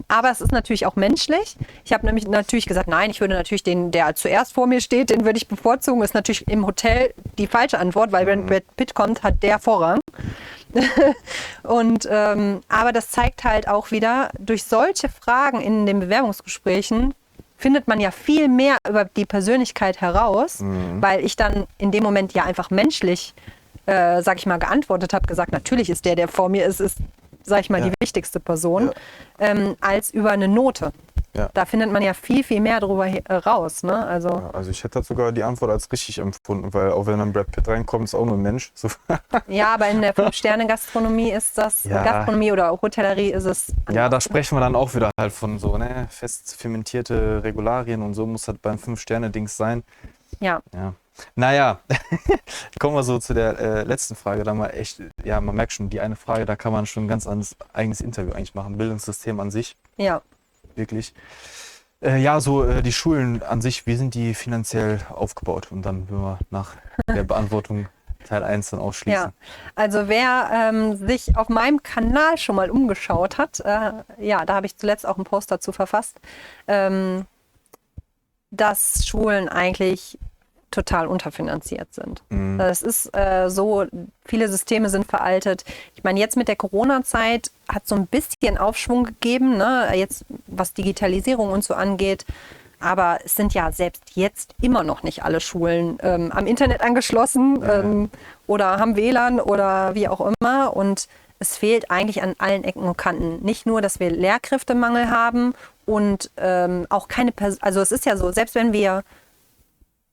Aber es ist natürlich auch menschlich. Ich habe nämlich natürlich gesagt, nein, ich würde natürlich den, der zuerst vor mir steht, den würde ich bevorzugen. Ist natürlich im Hotel die falsche Antwort, weil wenn Brad Pitt kommt, hat der Vorrang. Und aber das zeigt halt auch wieder, durch solche Fragen in den Bewerbungsgesprächen findet man ja viel mehr über die Persönlichkeit heraus, weil ich dann in dem Moment ja einfach menschlich, sag ich mal, geantwortet habe, gesagt, natürlich ist der vor mir ist, sag ich mal, die wichtigste Person, als über eine Note. Ja. Da findet man ja viel, viel mehr darüber raus. Ne? Also ich hätte sogar die Antwort als richtig empfunden, weil auch wenn dann Brad Pitt reinkommt, ist auch nur ein Mensch. So. Ja, aber in der 5-Sterne-Gastronomie ist das, Gastronomie oder Hotellerie ist es anders. Ja, da sprechen wir dann auch wieder halt von so fest fermentierte Regularien und so muss das beim 5-Sterne-Dings sein. Ja. Naja, kommen wir so zu der letzten Frage. Da mal echt, ja, man merkt schon, die eine Frage, da kann man schon ein ganz eigenes Interview eigentlich machen. Bildungssystem an sich. Ja. Wirklich. Die Schulen an sich, wie sind die finanziell aufgebaut? Und dann würden wir nach der Beantwortung Teil 1 dann ausschließen. Ja, also wer sich auf meinem Kanal schon mal umgeschaut hat, da habe ich zuletzt auch einen Post dazu verfasst, dass Schulen eigentlich total unterfinanziert sind. Es ist so, viele Systeme sind veraltet. Ich meine, jetzt mit der Corona-Zeit hat so ein bisschen Aufschwung gegeben, ne? Jetzt was Digitalisierung und so angeht. Aber es sind ja selbst jetzt immer noch nicht alle Schulen am Internet angeschlossen oder haben WLAN oder wie auch immer. Und es fehlt eigentlich an allen Ecken und Kanten. Nicht nur, dass wir Lehrkräftemangel haben und auch keine also es ist ja so, selbst wenn wir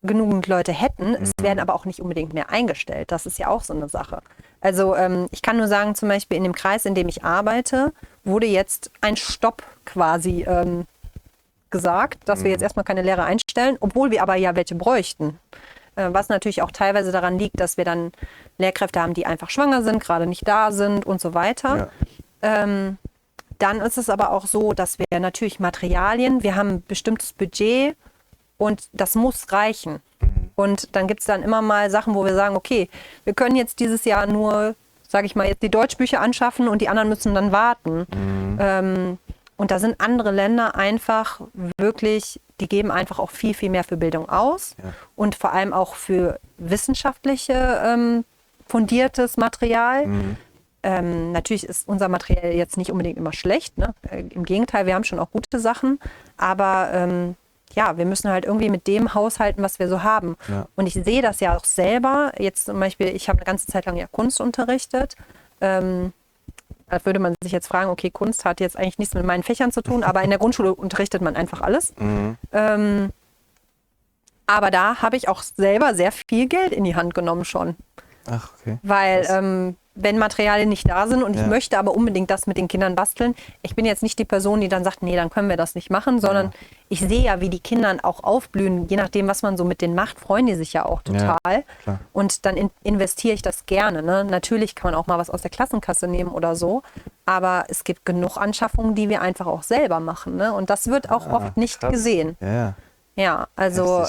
genügend Leute hätten, es werden aber auch nicht unbedingt mehr eingestellt. Das ist ja auch so eine Sache. Also ich kann nur sagen, zum Beispiel in dem Kreis, in dem ich arbeite, wurde jetzt ein Stopp quasi gesagt, dass wir jetzt erstmal keine Lehrer einstellen, obwohl wir aber ja welche bräuchten. Was natürlich auch teilweise daran liegt, dass wir dann Lehrkräfte haben, die einfach schwanger sind, gerade nicht da sind und so weiter. Ja. Dann ist es aber auch so, dass wir natürlich Materialien, wir haben ein bestimmtes Budget und das muss reichen. Und dann gibt es dann immer mal Sachen, wo wir sagen, okay, wir können jetzt dieses Jahr nur, sage ich mal, jetzt die Deutschbücher anschaffen und die anderen müssen dann warten. Und da sind andere Länder einfach wirklich, die geben einfach auch viel, viel mehr für Bildung aus und vor allem auch für wissenschaftliche fundiertes Material. Natürlich ist unser Material jetzt nicht unbedingt immer schlecht, ne? Im Gegenteil, wir haben schon auch gute Sachen, aber wir müssen halt irgendwie mit dem haushalten, was wir so haben. Ja. Und ich sehe das ja auch selber. Jetzt zum Beispiel, ich habe eine ganze Zeit lang ja Kunst unterrichtet. Da würde man sich jetzt fragen, okay, Kunst hat jetzt eigentlich nichts mit meinen Fächern zu tun, aber in der Grundschule unterrichtet man einfach alles. Aber da habe ich auch selber sehr viel Geld in die Hand genommen schon. Ach, okay. Weil wenn Materialien nicht da sind und ich möchte aber unbedingt das mit den Kindern basteln, ich bin jetzt nicht die Person, die dann sagt, nee, dann können wir das nicht machen, sondern ich sehe ja, wie die Kinder auch aufblühen, je nachdem, was man so mit denen macht, freuen die sich ja auch total. Ja, und dann investiere ich das gerne. Ne? Natürlich kann man auch mal was aus der Klassenkasse nehmen oder so, aber es gibt genug Anschaffungen, die wir einfach auch selber machen. Ne? Und das wird auch oft nicht gesehen. Ja, also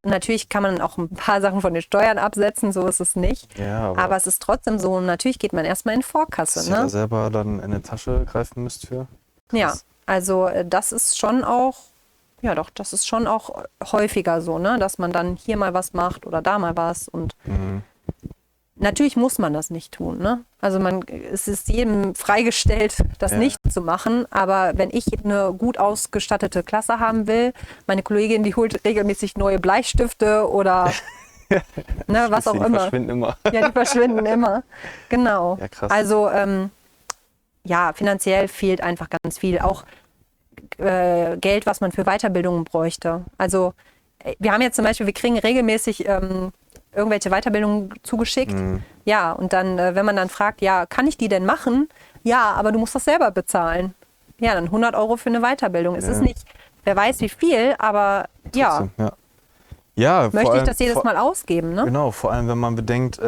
natürlich kann man auch ein paar Sachen von den Steuern absetzen, so ist es nicht. Ja, aber es ist trotzdem so, natürlich geht man erstmal in Vorkasse. Dass ihr selber dann in die Tasche greifen müsst für? Krass. Ja, also das ist schon auch, das ist schon auch häufiger so, ne, dass man dann hier mal was macht oder da mal was und natürlich muss man das nicht tun, ne? Also es ist jedem freigestellt, das nicht zu machen. Aber wenn ich eine gut ausgestattete Klasse haben will, meine Kollegin, die holt regelmäßig neue Bleistifte oder was auch immer. Die verschwinden immer. Ja, die verschwinden immer. Genau. Ja, krass. Also finanziell fehlt einfach ganz viel. Auch Geld, was man für Weiterbildungen bräuchte. Also wir haben jetzt zum Beispiel, wir kriegen regelmäßig irgendwelche Weiterbildungen zugeschickt. Ja, und dann, wenn man dann fragt, ja, kann ich die denn machen? Ja, aber du musst das selber bezahlen. Ja, dann 100 € für eine Weiterbildung. Es ist nicht, wer weiß wie viel, aber trotzdem, ja. Ja, möchte ich das jedes Mal ausgeben, ne? Genau, vor allem wenn man bedenkt,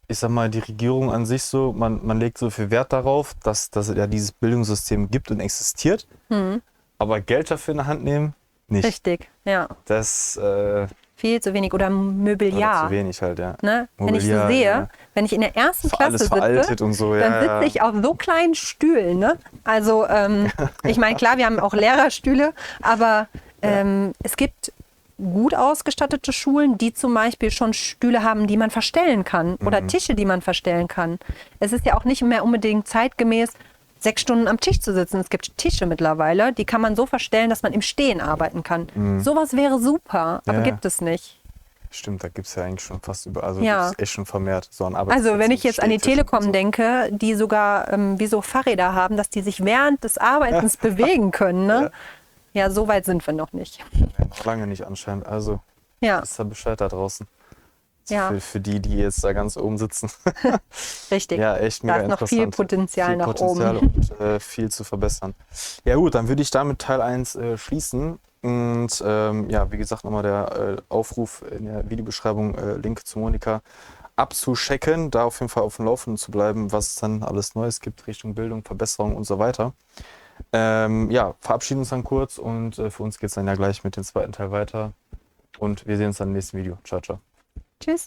ich sag mal, die Regierung an sich so, man legt so viel Wert darauf, dass es ja dieses Bildungssystem gibt und existiert, aber Geld dafür in der Hand nehmen, nicht. Richtig, ja. Das viel zu wenig oder Mobiliar. Oder zu wenig halt, ja. Ne? Wenn ich so Mobiliar, sehe, ja. wenn ich in der ersten Klasse Alles sitze, veraltet und so, dann sitze ich auf so kleinen Stühlen. Ne? Also ich meine, klar, wir haben auch Lehrerstühle, aber es gibt gut ausgestattete Schulen, die zum Beispiel schon Stühle haben, die man verstellen kann oder Tische, die man verstellen kann. Es ist ja auch nicht mehr unbedingt zeitgemäß, 6 Stunden am Tisch zu sitzen. Es gibt Tische mittlerweile, die kann man so verstellen, dass man im Stehen arbeiten kann. Sowas wäre super, aber gibt es nicht. Stimmt, da gibt es ja eigentlich schon fast überall, also Ja. das ist echt schon vermehrt so an Arbeitsplätzen. Also wenn ich jetzt an die Stehtisch und Telekom so. denke, die sogar wie so Fahrräder haben, dass die sich während des Arbeitens bewegen können. Ne? Ja, so weit sind wir noch nicht. Ja, noch lange nicht anscheinend, also Ja, ist da Bescheid da draußen. ja, Für die, die jetzt da ganz oben sitzen. richtig. Ja, echt mega Da ist noch viel interessant. Potenzial Viel nach Potenzial oben. und viel zu verbessern. Ja gut, dann würde ich damit Teil 1 schließen. Und ja, wie gesagt, nochmal der Aufruf in der Videobeschreibung, Link zu Monika abzuchecken, da auf jeden Fall auf dem Laufenden zu bleiben, was es dann alles Neues gibt, Richtung Bildung, Verbesserung und so weiter. Ja, verabschieden uns dann kurz und für uns geht es dann ja gleich mit dem zweiten Teil weiter. Und wir sehen uns dann im nächsten Video. Ciao, ciao. Tschüss.